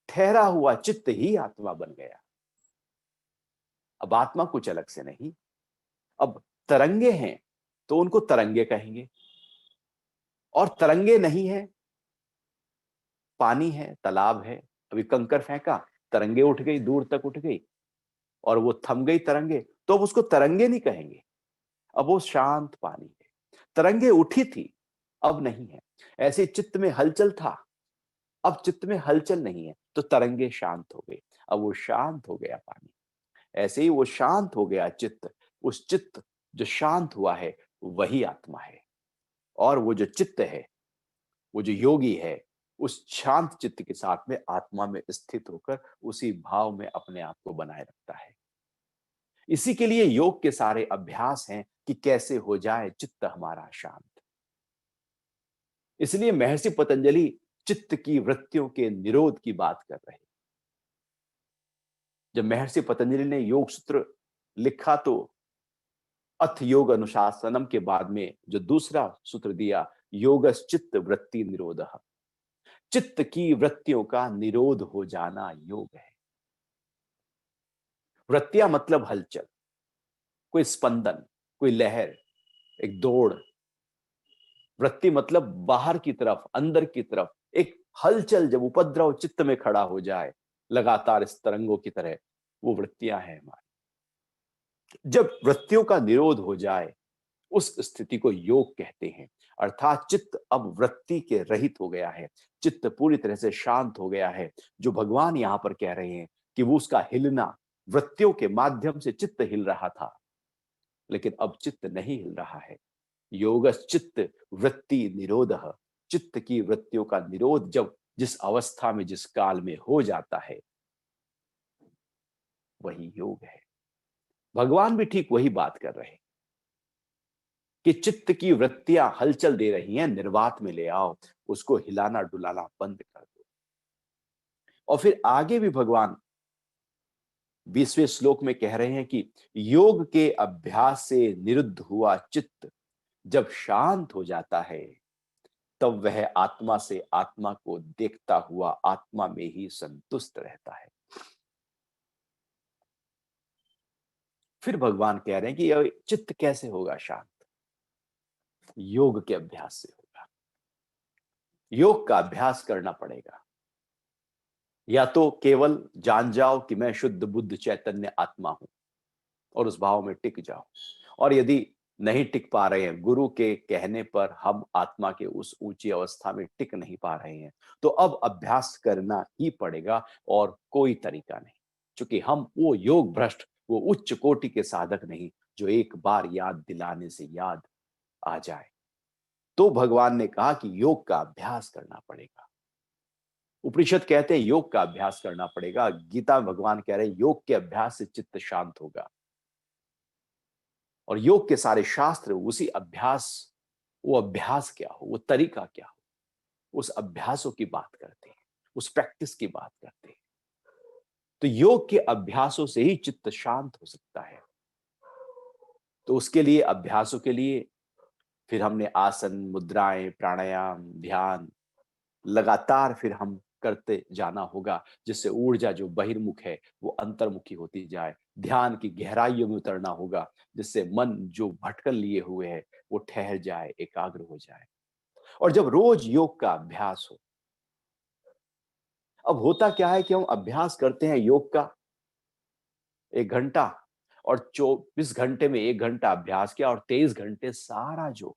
ठहरा हुआ चित्त ही आत्मा बन गया। अब आत्मा कुछ अलग से नहीं। अब तरंगे हैं तो उनको तरंगे कहेंगे, और तरंगे नहीं है, पानी है, तालाब है, अभी कंकर फेंका, तरंगे उठ गई, दूर तक उठ गई, और वो थम गई तरंगे, तो अब उसको तरंगे नहीं कहेंगे। अब वो शांत पानी है। तरंगे उठी थी, अब नहीं है। ऐसे चित्त में हलचल था, अब चित्त में हलचल नहीं है, तो तरंगे शांत हो गई, अब वो शांत हो गया पानी। ऐसे ही वो शांत हो गया चित्त। उस चित्त जो शांत हुआ है वही आत्मा है। और वो जो चित्त है, वो जो योगी है, उस शांत चित्त के साथ में आत्मा में स्थित होकर उसी भाव में अपने आप को बनाए रखता है। इसी के लिए योग के सारे अभ्यास हैं कि कैसे हो जाए चित्त हमारा शांत। इसलिए महर्षि पतंजलि चित्त की वृत्तियों के निरोध की बात कर रहे हैं। जब महर्षि पतंजलि ने योग सूत्र लिखा तो अथ योग अनुशासनम के बाद में जो दूसरा सूत्र दिया, योगश्चित्त वृत्ति निरोधः, चित्त की वृत्तियों का निरोध हो जाना योग है। वृत्तियां मतलब हलचल, कोई स्पंदन, कोई लहर, एक दौड़। वृत्ति मतलब बाहर की तरफ, अंदर की तरफ एक हलचल, जब उपद्रव चित्त में खड़ा हो जाए लगातार इस तरंगों की तरह, वो वृत्तियां हैं हमारी। जब वृत्तियों का निरोध हो जाए उस स्थिति को योग कहते हैं। अर्थात चित्त अब वृत्ति के रहित हो गया है, चित्त पूरी तरह से शांत हो गया है। जो भगवान यहां पर कह रहे हैं कि वो उसका हिलना, वृत्तियों के माध्यम से चित्त हिल रहा था, लेकिन अब चित्त नहीं हिल रहा है। योगश्चित्त वृत्ति निरोधः, चित्त की वृत्तियों का निरोध जब जिस अवस्था में, जिस काल में हो जाता है, वही योग है। भगवान भी ठीक वही बात कर रहे हैं कि चित्त की वृत्तियां हलचल दे रही हैं, निर्वात में ले आओ, उसको हिलाना डुलाना बंद कर दो। और फिर आगे भी भगवान 20वें श्लोक में कह रहे हैं कि योग के अभ्यास से निरुद्ध हुआ चित्त जब शांत हो जाता है, तब वह आत्मा से आत्मा को देखता हुआ आत्मा में ही संतुष्ट रहता है। फिर भगवान कह रहे हैं कि यह चित्त कैसे होगा शांत? योग के अभ्यास से होगा। योग का अभ्यास करना पड़ेगा। या तो केवल जान जाओ कि मैं शुद्ध बुद्ध चैतन्य आत्मा हूं और उस भाव में टिक जाओ। और यदि नहीं टिक पा रहे हैं, गुरु के कहने पर हम आत्मा के उस ऊंची अवस्था में टिक नहीं पा रहे हैं, तो अब अभ्यास करना ही पड़ेगा और कोई तरीका नहीं। क्योंकि हम वो योग भ्रष्ट, वो उच्च कोटि के साधक नहीं जो एक बार याद दिलाने से याद आ जाए। तो भगवान ने कहा कि योग का अभ्यास करना पड़ेगा। उपनिषद कहते हैं योग का अभ्यास करना पड़ेगा। गीता में भगवान कह रहे हैं योग के अभ्यास से चित्त शांत होगा। और योग के सारे शास्त्र उसी अभ्यास, वो अभ्यास क्या हो, वो तरीका क्या हो, उस अभ्यासों की बात करते हैं, उस प्रैक्टिस की बात करते हैं। तो योग के अभ्यासों से ही चित्त शांत हो सकता है। तो उसके लिए, अभ्यासों के लिए फिर हमने आसन, मुद्राएं, प्राणायाम, ध्यान लगातार फिर हम करते जाना होगा, जिससे ऊर्जा जो बहिर्मुख है वो अंतर्मुखी होती जाए। ध्यान की गहराइयों में उतरना होगा, जिससे मन जो भटकन लिए हुए है वो ठहर जाए, एकाग्र हो जाए। और जब रोज योग का अभ्यास हो, अब होता क्या है कि हम अभ्यास करते हैं योग का 1 घंटा, और 24 घंटे में 1 घंटा अभ्यास किया, और 23 घंटे सारा जो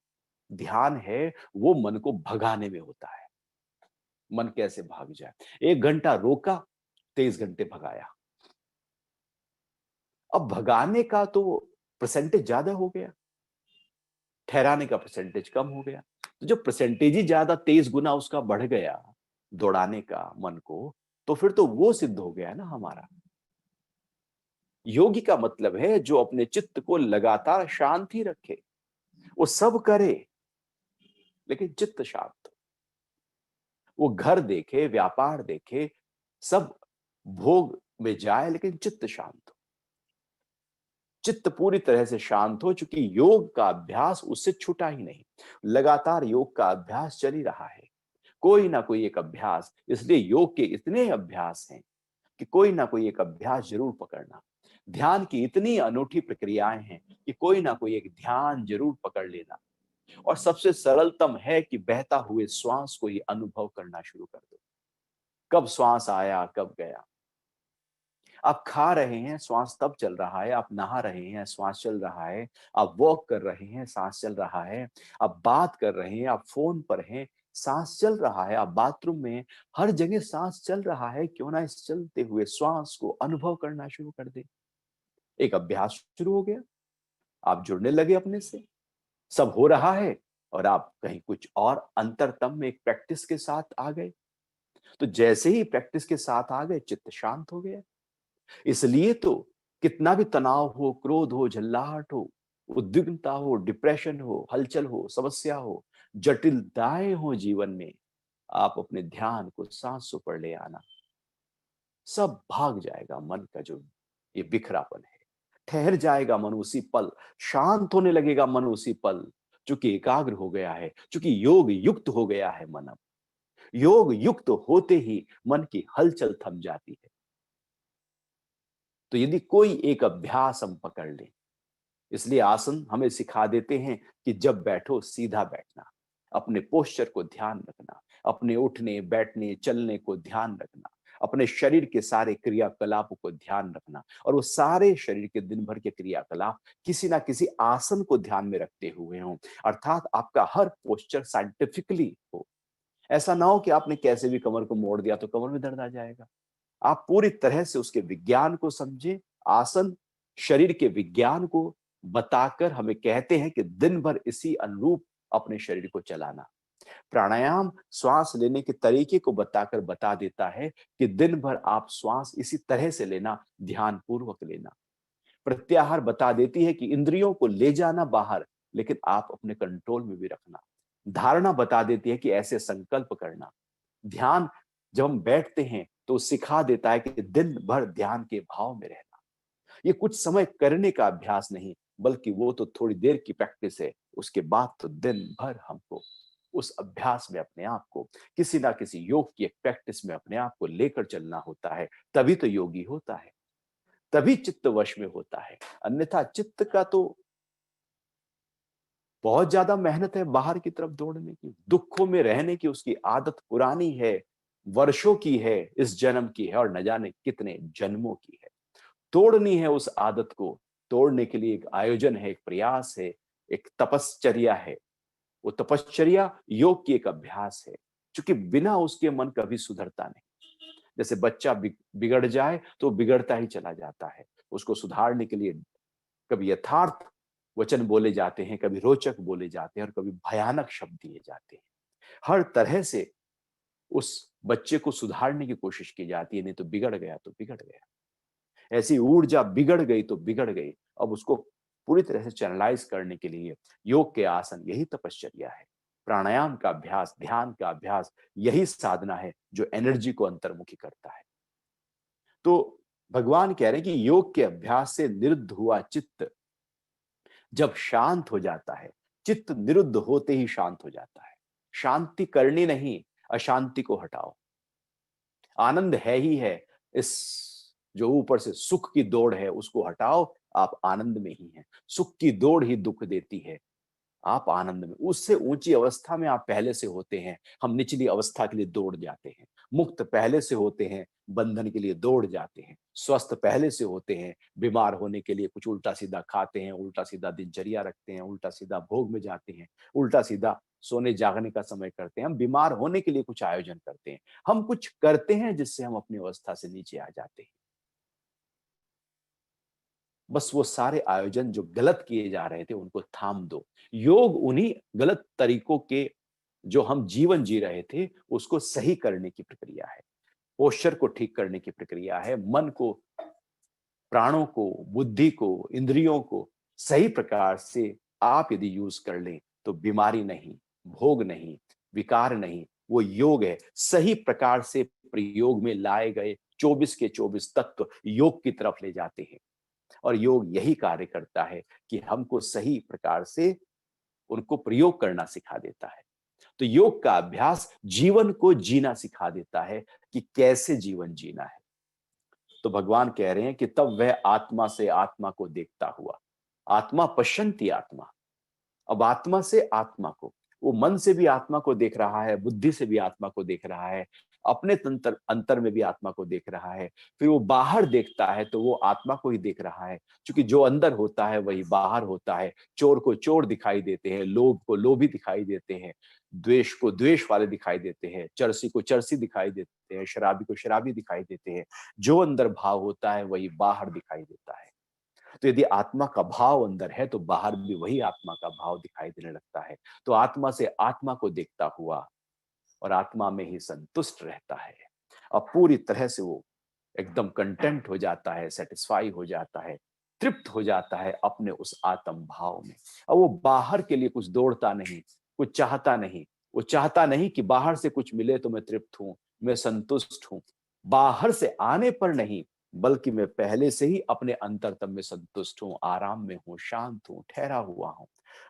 ध्यान है वो मन को भगाने में होता है। मन कैसे भाग जाए? 1 घंटा रोका, 23 घंटे भगाया। अब भगाने का तो परसेंटेज ज्यादा हो गया, ठहराने का परसेंटेज कम हो गया। तो जब परसेंटेज ही ज्यादा 23 गुना उसका बढ़ गया दौड़ाने का मन को, तो फिर तो वो सिद्ध हो गया ना हमारा। योगी का मतलब है जो अपने चित्त को लगातार शांत ही रखे, वो सब करे लेकिन चित्त शांत। वो घर देखे, व्यापार देखे, सब भोग में जाए लेकिन चित्त शांत हो। चित्त पूरी तरह से शांत हो, चूंकि योग का अभ्यास उससे छूटा ही नहीं। लगातार योग का अभ्यास चल ही रहा है, कोई ना कोई एक अभ्यास। इसलिए योग के इतने अभ्यास हैं कि कोई ना कोई एक अभ्यास जरूर पकड़ना। ध्यान की इतनी अनूठी प्रक्रियाएं हैं कि कोई ना कोई एक ध्यान जरूर पकड़ लेना। और सबसे सरलतम है कि बहता हुए श्वास को ही अनुभव करना शुरू कर दो। कब श्वास आया, कब गया। आप खा रहे हैं, श्वास तब चल रहा है। आप नहा रहे हैं, श्वास चल रहा है। आप वॉक कर रहे हैं, सांस चल रहा है। आप बात कर रहे हैं, आप फोन पर हैं, सांस चल रहा है। आप बाथरूम में, हर जगह सांस चल रहा है। क्यों ना इस चलते हुए श्वास को अनुभव करना शुरू कर दे। एक अभ्यास शुरू हो गया, आप जुड़ने लगे अपने से, सब हो रहा है, और आप कहीं कुछ और अंतरतम में एक प्रैक्टिस के साथ आ गए। तो जैसे ही प्रैक्टिस के साथ आ गए, चित्त शांत हो गया। इसलिए तो कितना भी तनाव हो, क्रोध हो, झल्लाहट हो, उद्विग्नता हो, डिप्रेशन हो, हलचल हो, समस्या हो, जटिलताएं हो जीवन में, आप अपने ध्यान को सांसों पर ले आना, सब भाग जाएगा। मन का जो ये बिखरापन है, ठहर जाएगा मन उसी पल, शांत होने लगेगा मन उसी पल। चूंकि एकाग्र हो गया है, चूंकि योग युक्त हो गया है मन। अब योग युक्त होते ही मन की हलचल थम जाती है। तो यदि कोई एक अभ्यास हम पकड़ लें, इसलिए आसन हमें सिखा देते हैं कि जब बैठो सीधा बैठना, अपने पोस्चर को ध्यान रखना, अपने उठने बैठने चलने को ध्यान रखना, अपने शरीर के सारे क्रियाकलापों को ध्यान रखना, और वो सारे शरीर के दिन भर के क्रियाकलाप किसी ना किसी आसन को ध्यान में रखते हुए हों। अर्थात आपका हर पोस्चर साइंटिफिकली हो। ऐसा ना हो कि आपने कैसे भी कमर को मोड़ दिया तो कमर में दर्द आ जाएगा। आप पूरी तरह से उसके विज्ञान को समझें। आसन शरीर के विज्ञान को बताकर हमें कहते हैं कि दिन भर इसी अनुरूप अपने शरीर को चलाना। प्राणायाम श्वास लेने के तरीके को बताकर बता देता है कि दिन भर आप श्वास इसी तरह से लेना, ध्यान पूर्वक लेना। प्रत्याहार बता देती है कि इंद्रियों को ले जाना बाहर, लेकिन आप अपने कंट्रोल में भी रखना। धारणा बता देती है कि ऐसे संकल्प करना। ध्यान जब हम बैठते हैं तो सिखा देता है कि दिन भर ध्यान के भाव में रहना। ये कुछ समय करने का अभ्यास नहीं, बल्कि वो तो थोड़ी देर की प्रैक्टिस है। उसके बाद तो दिन भर हमको उस अभ्यास में अपने आप को किसी ना किसी योग की एक प्रैक्टिस में अपने आप को लेकर चलना होता है। तभी तो योगी होता है, तभी चित्त वश में होता है। अन्यथा चित्त का तो बहुत ज्यादा मेहनत है बाहर की तरफ दौड़ने की, दुखों में रहने की उसकी आदत पुरानी है, वर्षों की है, इस जन्म की है, और न जाने कितने जन्मों की है। तोड़नी है उस आदत को। तोड़ने के लिए एक आयोजन है, एक प्रयास है, एक तपश्चर्या है। वो तपश्चर्या योग की एक अभ्यास है, क्योंकि बिना उसके मन कभी सुधरता नहीं। जैसे बच्चा बिगड़ जाए तो बिगड़ता ही चला जाता है। उसको सुधारने के लिए कभी यथार्थ वचन बोले जाते हैं, कभी रोचक बोले जाते हैं, और कभी भयानक शब्द दिए जाते हैं। हर तरह से उस बच्चे को सुधारने की कोशिश की जाती है। नहीं तो बिगड़ गया तो बिगड़ गया। ऐसी ऊर्जा बिगड़ गई तो बिगड़ गई। अब उसको पूरी तरह से चैनलाइज करने के लिए योग के आसन यही तपश्चर्या है। प्राणायाम का अभ्यास, ध्यान का अभ्यास, यही साधना है जो एनर्जी को अंतर्मुखी करता है। तो भगवान कह रहे हैं कि योग के अभ्यास से निरुद्ध हुआ चित्त जब शांत हो जाता है, चित्त निरुद्ध होते ही शांत हो जाता है। शांति करनी नहीं, अशांति को हटाओ। आनंद है ही है। इस जो ऊपर से सुख की दौड़ है उसको हटाओ, आप आनंद में ही हैं। सुख की दौड़ ही दुख देती है, आप आनंद में, उससे ऊंची अवस्था में आप पहले से होते हैं। हम निचली अवस्था के लिए दौड़ जाते हैं। मुक्त पहले से होते हैं, बंधन के लिए दौड़ जाते हैं। स्वस्थ पहले से होते हैं, बीमार होने के लिए कुछ उल्टा सीधा खाते हैं, उल्टा सीधा दिनचर्या रखते हैं, उल्टा सीधा भोग में जाते हैं, उल्टा सीधा सोने जागने का समय करते हैं। हम बीमार होने के लिए कुछ आयोजन करते हैं, हम कुछ करते हैं जिससे हम अपनी अवस्था से नीचे आ जाते हैं। बस वो सारे आयोजन जो गलत किए जा रहे थे उनको थाम दो। योग उन्हीं गलत तरीकों के जो हम जीवन जी रहे थे उसको सही करने की प्रक्रिया है। पोस्चर को ठीक करने की प्रक्रिया है। मन को, प्राणों को, बुद्धि को, इंद्रियों को सही प्रकार से आप यदि यूज कर लें तो बीमारी नहीं, भोग नहीं, विकार नहीं, वो योग है। सही प्रकार से प्रयोग में लाए गए 24 के 24 तत्व योग की तरफ ले जाते हैं। और योग यही कार्य करता है कि हमको सही प्रकार से उनको प्रयोग करना सिखा देता है। तो योग का अभ्यास जीवन को जीना सिखा देता है कि कैसे जीवन जीना है। तो भगवान कह रहे हैं कि तब वह आत्मा से आत्मा को देखता हुआ, आत्मा पश्यन्ति आत्मा, अब आत्मा से आत्मा को, वो मन से भी आत्मा को देख रहा है, बुद्धि से भी आत्मा को देख रहा है, अपने तंत्र अंतर में भी आत्मा को देख रहा है। फिर वो बाहर देखता है तो वो आत्मा को ही देख रहा है, क्योंकि जो अंदर होता है वही बाहर होता है। चोर को चोर दिखाई देते हैं, लोभ को लोभी दिखाई देते हैं, द्वेष को द्वेष वाले दिखाई देते हैं, चरसी को चरसी दिखाई देते हैं, शराबी को शराबी दिखाई देते हैं। जो अंदर भाव होता है वही बाहर दिखाई देता है। तो यदि आत्मा का भाव अंदर है तो बाहर भी वही आत्मा का भाव दिखाई देने लगता है। तो आत्मा से आत्मा को देखता हुआ और आत्मा में ही संतुष्ट रहता है। अब पूरी तरह से वो एकदम कंटेंट हो जाता है, सेटिस्फाई हो जाता है, तृप्त हो जाता है अपने उस आत्म भाव में। अब वो बाहर के लिए कुछ दौड़ता नहीं, कुछ चाहता नहीं। वो चाहता नहीं कि बाहर से कुछ मिले तो मैं तृप्त हूं, मैं संतुष्ट हूं। बाहर से आने पर नहीं, बल्कि मैं पहले से ही अपने अंतरतम में संतुष्ट हूं, आराम में हूं, शांत हूं, ठहरा हुआ हूं।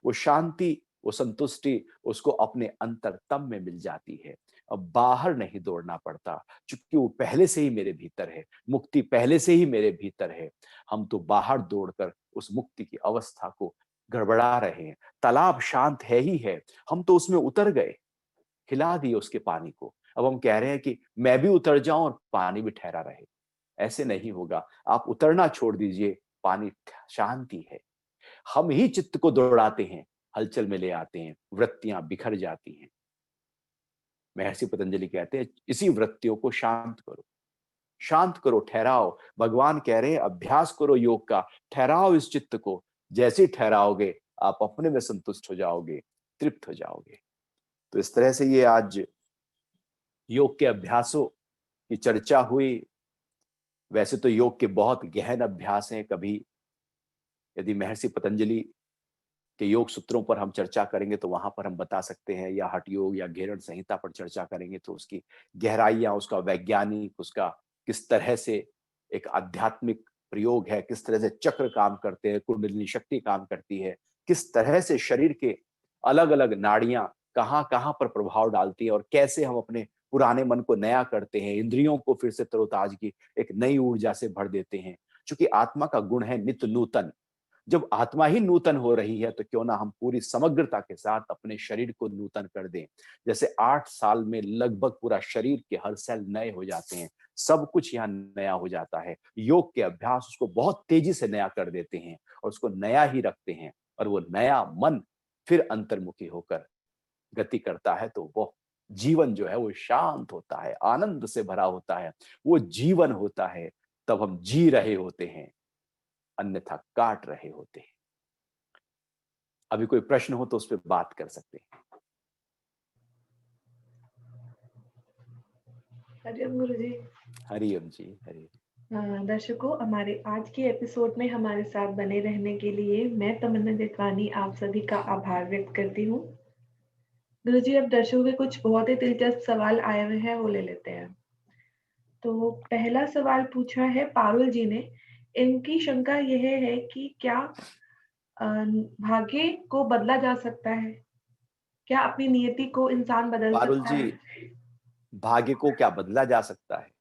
वो शांति, वो संतुष्टि उसको अपने अंतरतम में मिल जाती है। अब बाहर नहीं दौड़ना पड़ता, क्योंकि वो पहले से ही मेरे भीतर है, मुक्ति पहले से ही मेरे भीतर है। हम तो बाहर दौड़कर उस मुक्ति की अवस्था को गड़बड़ा रहे हैं। तालाब शांत है ही है, हम तो उसमें उतर गए, हिला दिए उसके पानी को। अब हम कह रहे हैं कि मैं भी उतर जाऊं और पानी भी ठहरा रहे। ऐसे नहीं होगा, आप उतरना छोड़ दीजिए, पानी शांति है। हम ही चित्त को दौड़ाते हैं, हलचल में ले आते हैं, वृत्तियां बिखर जाती हैं। महर्षि पतंजलि कहते हैं इसी वृत्तियों को शांत करो, शांत करो, ठहराओ। भगवान कह रहे हैं अभ्यास करो योग का, ठहराओ इस चित्त को। जैसे ही ठहराओगे आप अपने में संतुष्ट हो जाओगे, तृप्त हो जाओगे। तो इस तरह से ये आज योग के अभ्यासों की चर्चा हुई। वैसे तो योग के बहुत गहन अभ्यास हैं। कभी यदि महर्षि पतंजलि के योग सूत्रों पर हम चर्चा करेंगे तो वहां पर हम बता सकते हैं, या हठ योग या घेरण संहिता पर चर्चा करेंगे तो उसकी गहराइयां, उसका वैज्ञानिक, उसका किस तरह से एक आध्यात्मिक प्रयोग है, किस तरह से चक्र काम करते हैं, कुंडलिनी शक्ति काम करती है, किस तरह से शरीर के अलग अलग नाड़ियां कहाँ कहाँ पर प्रभाव डालती है, और कैसे हम अपने पुराने मन को नया करते हैं, इंद्रियों को फिर से तरोताजगी, एक नई ऊर्जा से भर देते हैं। क्योंकि आत्मा का गुण है नित्य नूतन। जब आत्मा ही नूतन हो रही है तो क्यों ना हम पूरी समग्रता के साथ अपने शरीर को नूतन कर दें। जैसे 8 साल में लगभग पूरा शरीर के हर सेल नए हो जाते हैं, सब कुछ यहाँ नया हो जाता है। योग के अभ्यास उसको बहुत तेजी से नया कर देते हैं और उसको नया ही रखते हैं। और वो नया मन फिर अंतर्मुखी होकर गति करता है तो वो जीवन जो है वो शांत होता है, आनंद से भरा होता है, वो जीवन होता है। तब हम जी रहे होते हैं, अन्यथा काट रहे होते हैं। अभी कोई प्रश्न हो तो उस पर बात कर सकते हैं। हरिओम गुरु जी। हरिओम जी, हरि। दर्शकों, हमारे आज के एपिसोड में हमारे साथ बने रहने के लिए मैं तमन्ना जेठवानी आप सभी का आभार व्यक्त करती हूँ। गुरु जी, अब दर्शकों के कुछ बहुत ही दिलचस्प सवाल आए हुए हैं, वो ले लेते हैं। तो पहला सवाल पूछा है पारुल जी ने। इनकी शंका यह है कि क्या भाग्य को बदला जा सकता है? क्या अपनी नियति को इंसान बदल पारुल सकता जी, है? भाग्य को क्या बदला जा सकता है?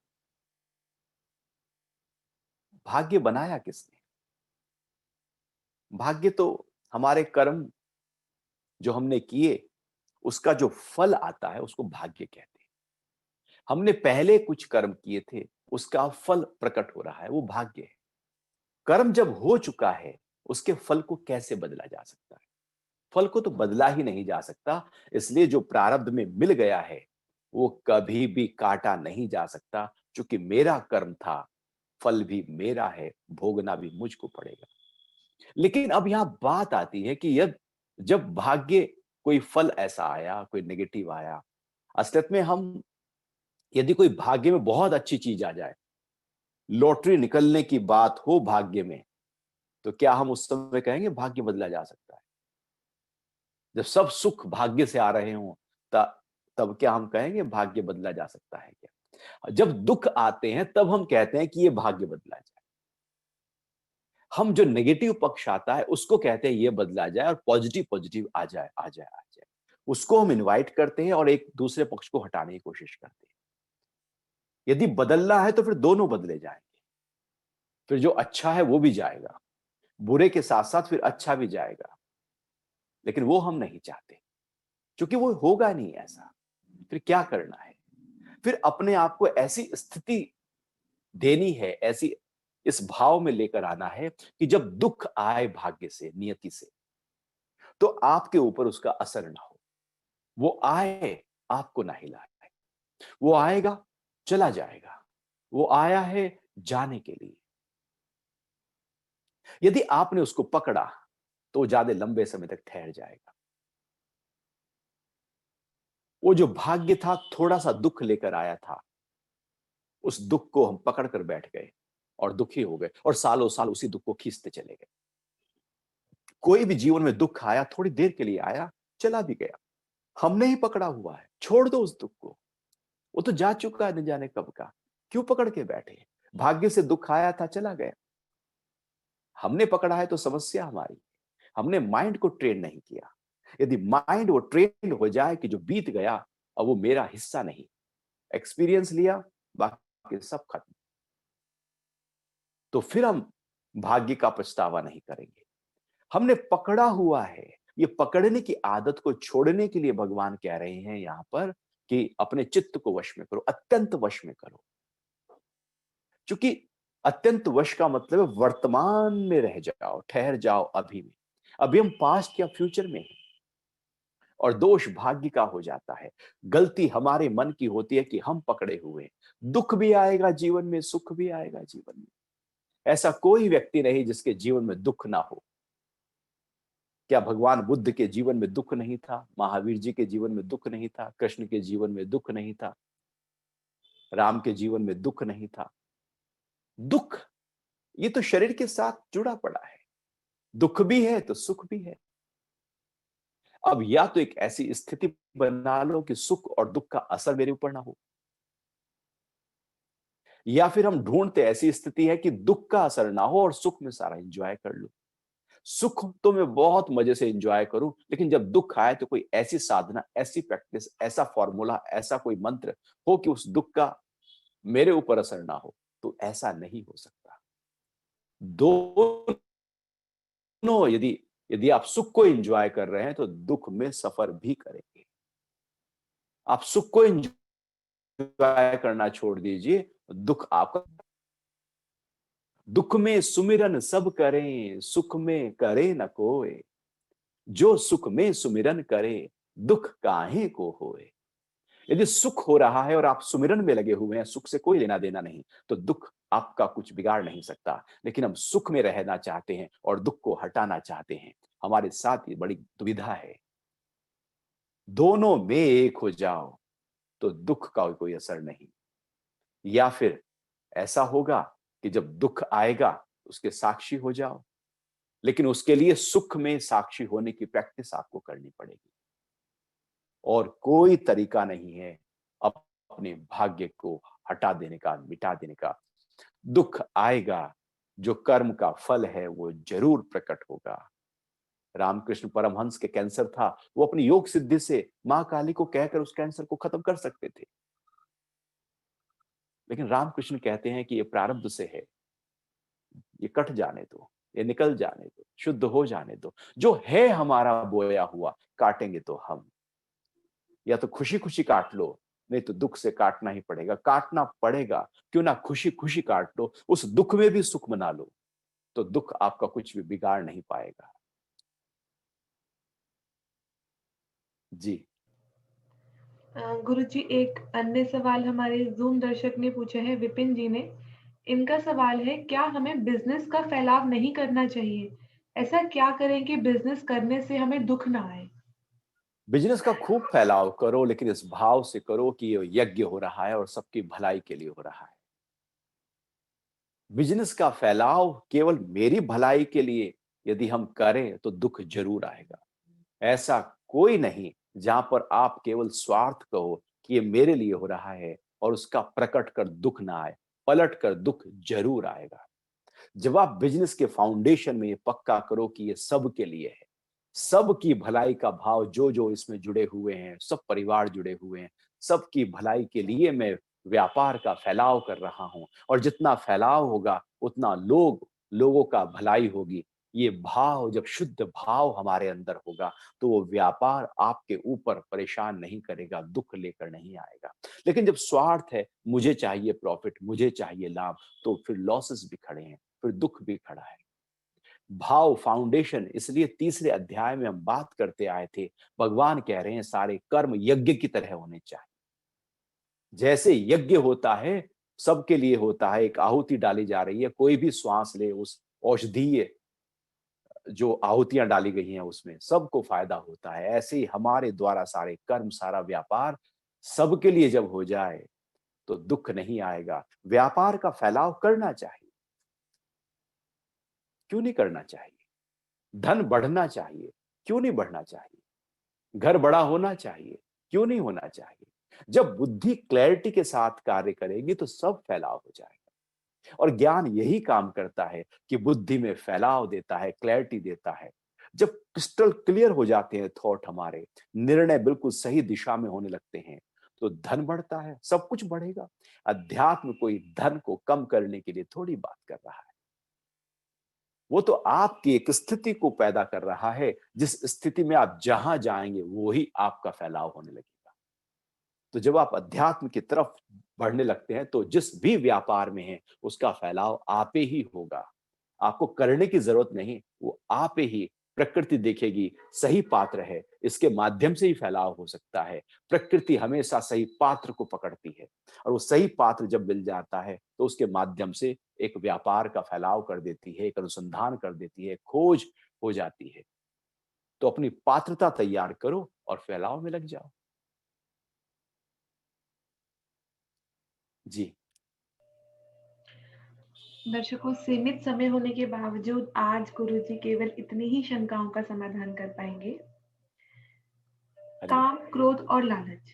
भाग्य बनाया किसने? भाग्य तो हमारे कर्म जो हमने किए, उसका जो फल आता है उसको भाग्य कहते हैं। हमने पहले कुछ कर्म किए थे, उसका फल प्रकट हो रहा है, वो भाग्य है। कर्म जब हो चुका है, उसके फल को कैसे बदला जा सकता है? फल को तो बदला ही नहीं जा सकता, इसलिए जो प्रारब्ध में मिल गया है, वो कभी भी काटा नहीं जा सकता, क्योंकि मेरा कर्म था, फल भी मेरा है, भोगना भी मुझको पड़ेगा। लेकिन अब यहां बात आती है कि यद जब भाग्य कोई फल ऐसा आया, कोई नेगेटिव आया, असलियत में हम यदि कोई भाग्य में बहुत अच्छी चीज आ जाए, लॉटरी निकलने की बात हो भाग्य में, तो क्या हम उस समय कहेंगे भाग्य बदला जा सकता है? जब सब सुख भाग्य से आ रहे हों, तब क्या हम कहेंगे भाग्य बदला जा सकता है क्या? जब दुख आते हैं तब हम कहते हैं कि ये भाग्य बदला जाए। हम जो नेगेटिव पक्ष आता है उसको कहते हैं ये बदला जाए, और पॉजिटिव पॉजिटिव आ जाए आ जाए आ जाए, उसको हम इनवाइट करते हैं और एक दूसरे पक्ष को हटाने की कोशिश करते हैं। यदि बदलना है तो फिर दोनों बदले जाएंगे, फिर जो अच्छा है वो भी जाएगा, बुरे के साथ साथ फिर अच्छा भी जाएगा। लेकिन वो हम नहीं चाहते, क्योंकि वो होगा नहीं ऐसा। फिर क्या करना है? फिर अपने आप को ऐसी स्थिति देनी है, ऐसी इस भाव में लेकर आना है कि जब दुख आए भाग्य से, नियति से, तो आपके ऊपर उसका असर ना हो। वो आए, आपको ना हिलाए। वो आएगा, चला जाएगा। वो आया है जाने के लिए। यदि आपने उसको पकड़ा, तो वो ज्यादा लंबे समय तक ठहर जाएगा। वो जो भाग्य था, थोड़ा सा दुख लेकर आया था, उस दुख को हम पकड़ कर बैठ गए और दुखी हो गए, और सालों साल उसी दुख को खींचते चले गए। कोई भी जीवन में दुख आया, थोड़ी देर के लिए आया, चला भी गया। हमने ही पकड़ा हुआ है। छोड़ दो उस दुख को, वो तो जा चुका है न जाने कब का। क्यों पकड़ के बैठे? भाग्य से दुख आया था, चला गया। हमने पकड़ा है तो समस्या हमारी। हमने माइंड को ट्रेन नहीं किया। यदि माइंड वो ट्रेन हो जाए कि जो बीत गया अब वो मेरा हिस्सा नहीं, एक्सपीरियंस लिया, बाकी सब खत्म, तो फिर हम भाग्य का पछतावा नहीं करेंगे। हमने पकड़ा हुआ है। ये पकड़ने की आदत को छोड़ने के लिए भगवान कह रहे हैं यहां पर कि अपने चित्त को वश में करो, अत्यंत वश में करो। क्योंकि अत्यंत वश का मतलब है वर्तमान में रह जाओ, ठहर जाओ अभी में। अभी हम पास्ट या फ्यूचर में हैं, और दोष भाग्य का हो जाता है। गलती हमारे मन की होती है कि हम पकड़े हुए हैं। दुख भी आएगा जीवन में, सुख भी आएगा जीवन में। ऐसा कोई व्यक्ति नहीं जिसके जीवन में दुख ना हो। क्या भगवान बुद्ध के जीवन में दुख नहीं था? महावीर जी के जीवन में दुख नहीं था? कृष्ण के जीवन में दुख नहीं था? राम के जीवन में दुख नहीं था? दुख ये तो शरीर के साथ जुड़ा पड़ा है। दुख भी है तो सुख भी है। अब या तो एक ऐसी स्थिति बना लो कि सुख और दुख का असर मेरे ऊपर ना हो, या फिर हम ढूंढते ऐसी स्थिति है कि दुख का असर ना हो और सुख में सारा एंजॉय कर लो। सुख तो मैं बहुत मजे से एंजॉय करूं, लेकिन जब दुख आए तो कोई ऐसी साधना, ऐसी प्रैक्टिस, ऐसा फॉर्मूला, ऐसा कोई मंत्र हो कि उस दुख का मेरे ऊपर असर ना हो। तो ऐसा नहीं हो सकता। दोनों, यदि यदि आप सुख को एंजॉय कर रहे हैं तो दुख में सफर भी करेंगे। आप सुख को एंजॉय करना छोड़ दीजिए, दुख आपका। दुख में सुमिरन सब करें, सुख में करे न कोय। जो सुख में सुमिरन करे, दुख काहे को होए। यदि सुख हो रहा है और आप सुमिरन में लगे हुए हैं, सुख से कोई लेना देना नहीं, तो दुख आपका कुछ बिगाड़ नहीं सकता। लेकिन हम सुख में रहना चाहते हैं और दुख को हटाना चाहते हैं। हमारे साथ ये बड़ी दुविधा है। दोनों में एक हो जाओ तो दुख का कोई असर नहीं, या फिर ऐसा होगा कि जब दुख आएगा उसके साक्षी हो जाओ। लेकिन उसके लिए सुख में साक्षी होने की प्रैक्टिस आपको करनी पड़ेगी, और कोई तरीका नहीं है अपने भाग्य को हटा देने का, मिटा देने का। दुख आएगा, जो कर्म का फल है वो जरूर प्रकट होगा। रामकृष्ण परमहंस के कैंसर था, वो अपनी योग सिद्धि से मां काली को कहकर उस कैंसर को खत्म कर सकते थे। लेकिन रामकृष्ण कहते हैं कि ये प्रारब्ध से है, ये कट जाने दो, ये निकल जाने दो, शुद्ध हो जाने दो। जो है हमारा बोया हुआ, काटेंगे तो हम। या तो खुशी-खुशी काट लो, नहीं तो दुःख से काटना ही पड़ेगा। काटना पड़ेगा, क्यों ना खुशी-खुशी काट लो, उस दुःख में भी सुख मना लो, तो दुःख आपका कुछ भी बिगाड़ नहीं पाएगा। जी। गुरुजी, एक अन्य सवाल हमारे ज़ूम दर्शक ने पूछा है, विपिन जी ने। इनका सवाल है, क्या हमें बिज़नेस का फैलाव नहीं करना चाहिए? ऐसा क्या करें कि बिज़नेस करने से हमें दुःख ना आए? बिज़नेस का खूब फैलाव करो, लेकिन इस भाव से करो कि ये यज्ञ हो रहा है और सबकी भलाई के लिए हो रहा है। बिज़नेस का फैलाव केवल मेरी भलाई के लिए यदि हम करें, तो दुःख ज़रूर आएगा। ऐसा कोई नहीं जहां पर आप केवल स्वार्थ कहो कि ये मेरे लिए हो रहा है और उसका प्रकट कर दुःख ना आए, पलट कर दुःख ज़रूर आएगा। जब आप बिज़नेस के फाउंडेशन में ये पक्का करो कि ये सबके लिए है, सबकी भलाई का भाव जो-जो इसमें जुड़े हुए हैं, सब परिवार जुड़े हुए हैं, सबकी भलाई के लिए मैं व्यापार का फैलाव कर रहा हूँ और जितना फैलाव होगा, उतना लोगों का भलाई होगी। ये भाव, जब शुद्ध भाव हमारे अंदर होगा, तो वो व्यापार आपके ऊपर परेशान नहीं करेगा, दुःख लेकर नहीं आएगा। लेकिन जब स्वार्थ है, मुझे चाहिए प्रॉफ़िट, मुझे चाहिए लाभ, तो फिर लॉसेस भी खड़े हैं, फिर दुःख भी खड़ा है। भाव फाउंडेशन, इसलिए तीसरे अध्याय में हम बात करते आए थे, भगवान कह रहे हैं सारे कर्म यज्ञ की तरह होने चाहिए। जैसे यज्ञ होता है, सबके लिए होता है, एक आहुति डाली जा रही है, कोई भी श्वास ले, उस औषधीय जो आहुतियाँ डाली गई हैं उसमें, सबको फ़ायदा होता है। ऐसे ही हमारे द्वारा सारे कर्म, सारा व्यापार सबके लिए जब हो जाए, तो दुःख नहीं आएगा। व्यापार का फैलाव करना चाहिए, क्यों नहीं करना चाहिए? धन बढ़ना चाहिए, क्यों नहीं बढ़ना चाहिए? घर बड़ा होना चाहिए, क्यों नहीं होना चाहिए? जब बुद्धि क्लैरिटी के साथ कार्य करेगी, तो सब फैलाव हो जाएगा। और ज्ञान यही काम करता है कि बुद्धि में फैलाव देता है, क्लैरिटी देता है। जब क्रिस्टल क्लियर हो जाते हैं थॉट हमारे, निर्णय बिल्कुल सही दिशा में होने लगते हैं, तो धन बढ़ता है, सब कुछ बढ़ेगा। अध्यात्म कोई धन को कम करने के लिए थोड़ी बात कर रहा है। वो तो आपकी एक स्थिति को पैदा कर रहा है, जिस स्थिति में आप जहां जाएंगे, वो ही आपका फैलाव होने लगेगा। तो जब आप अध्यात्म की तरफ बढ़ने लगते हैं, तो जिस भी व्यापार में है, उसका फैलाव आपे ही होगा। आपको करने की जरूरत नहीं, वो आपे ही प्रकृति देखेगी, सही पात्र है, इसके माध्यम से ही फैलाव हो सकता है। प्रकृति हमेशा सही पात्र को पकड़ती है और वो सही पात्र जब मिल जाता है, तो उसके माध्यम से एक व्यापार का फैलाव कर देती है, एक अनुसंधान कर देती है, खोज हो जाती है। तो अपनी पात्रता तैयार करो और फैलाव में लग जाओ। जी। दर्शकों, सीमित समय होने के बावजूद आज गुरुजी केवल इतनी ही शंकाओं का समाधान कर पाएँगे। हरिओम। काम, क्रोध और लालच,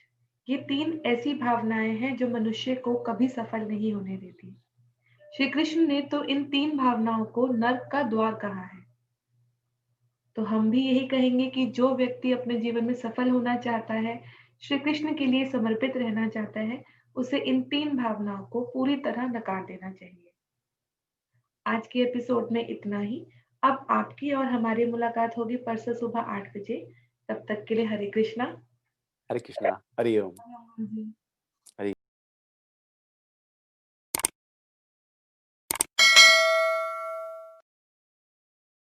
ये 3 ऐसी भावनाएँ हैं जो मनुष्य को कभी सफल नहीं होने देती। श्री कृष्ण ने तो इन 3 भावनाओं को नर्क का द्वार कहा है। तो हम भी यही कहेंगे कि जो व्यक्ति अपने जीवन में सफल होना चाहता है, श्री कृष्ण के लिए समर्पित रहना चाहता है, उसे इन 3 भावनाओं को पूरी तरह नकार देना चाहिए। आज के एपिसोड में इतना ही। अब आपकी और हमारी मुलाकात होगी परसों सुबह 8 बजे। तब तक के लिए हरे कृष्णा। हरे कृष्णा, हरिओम। जी।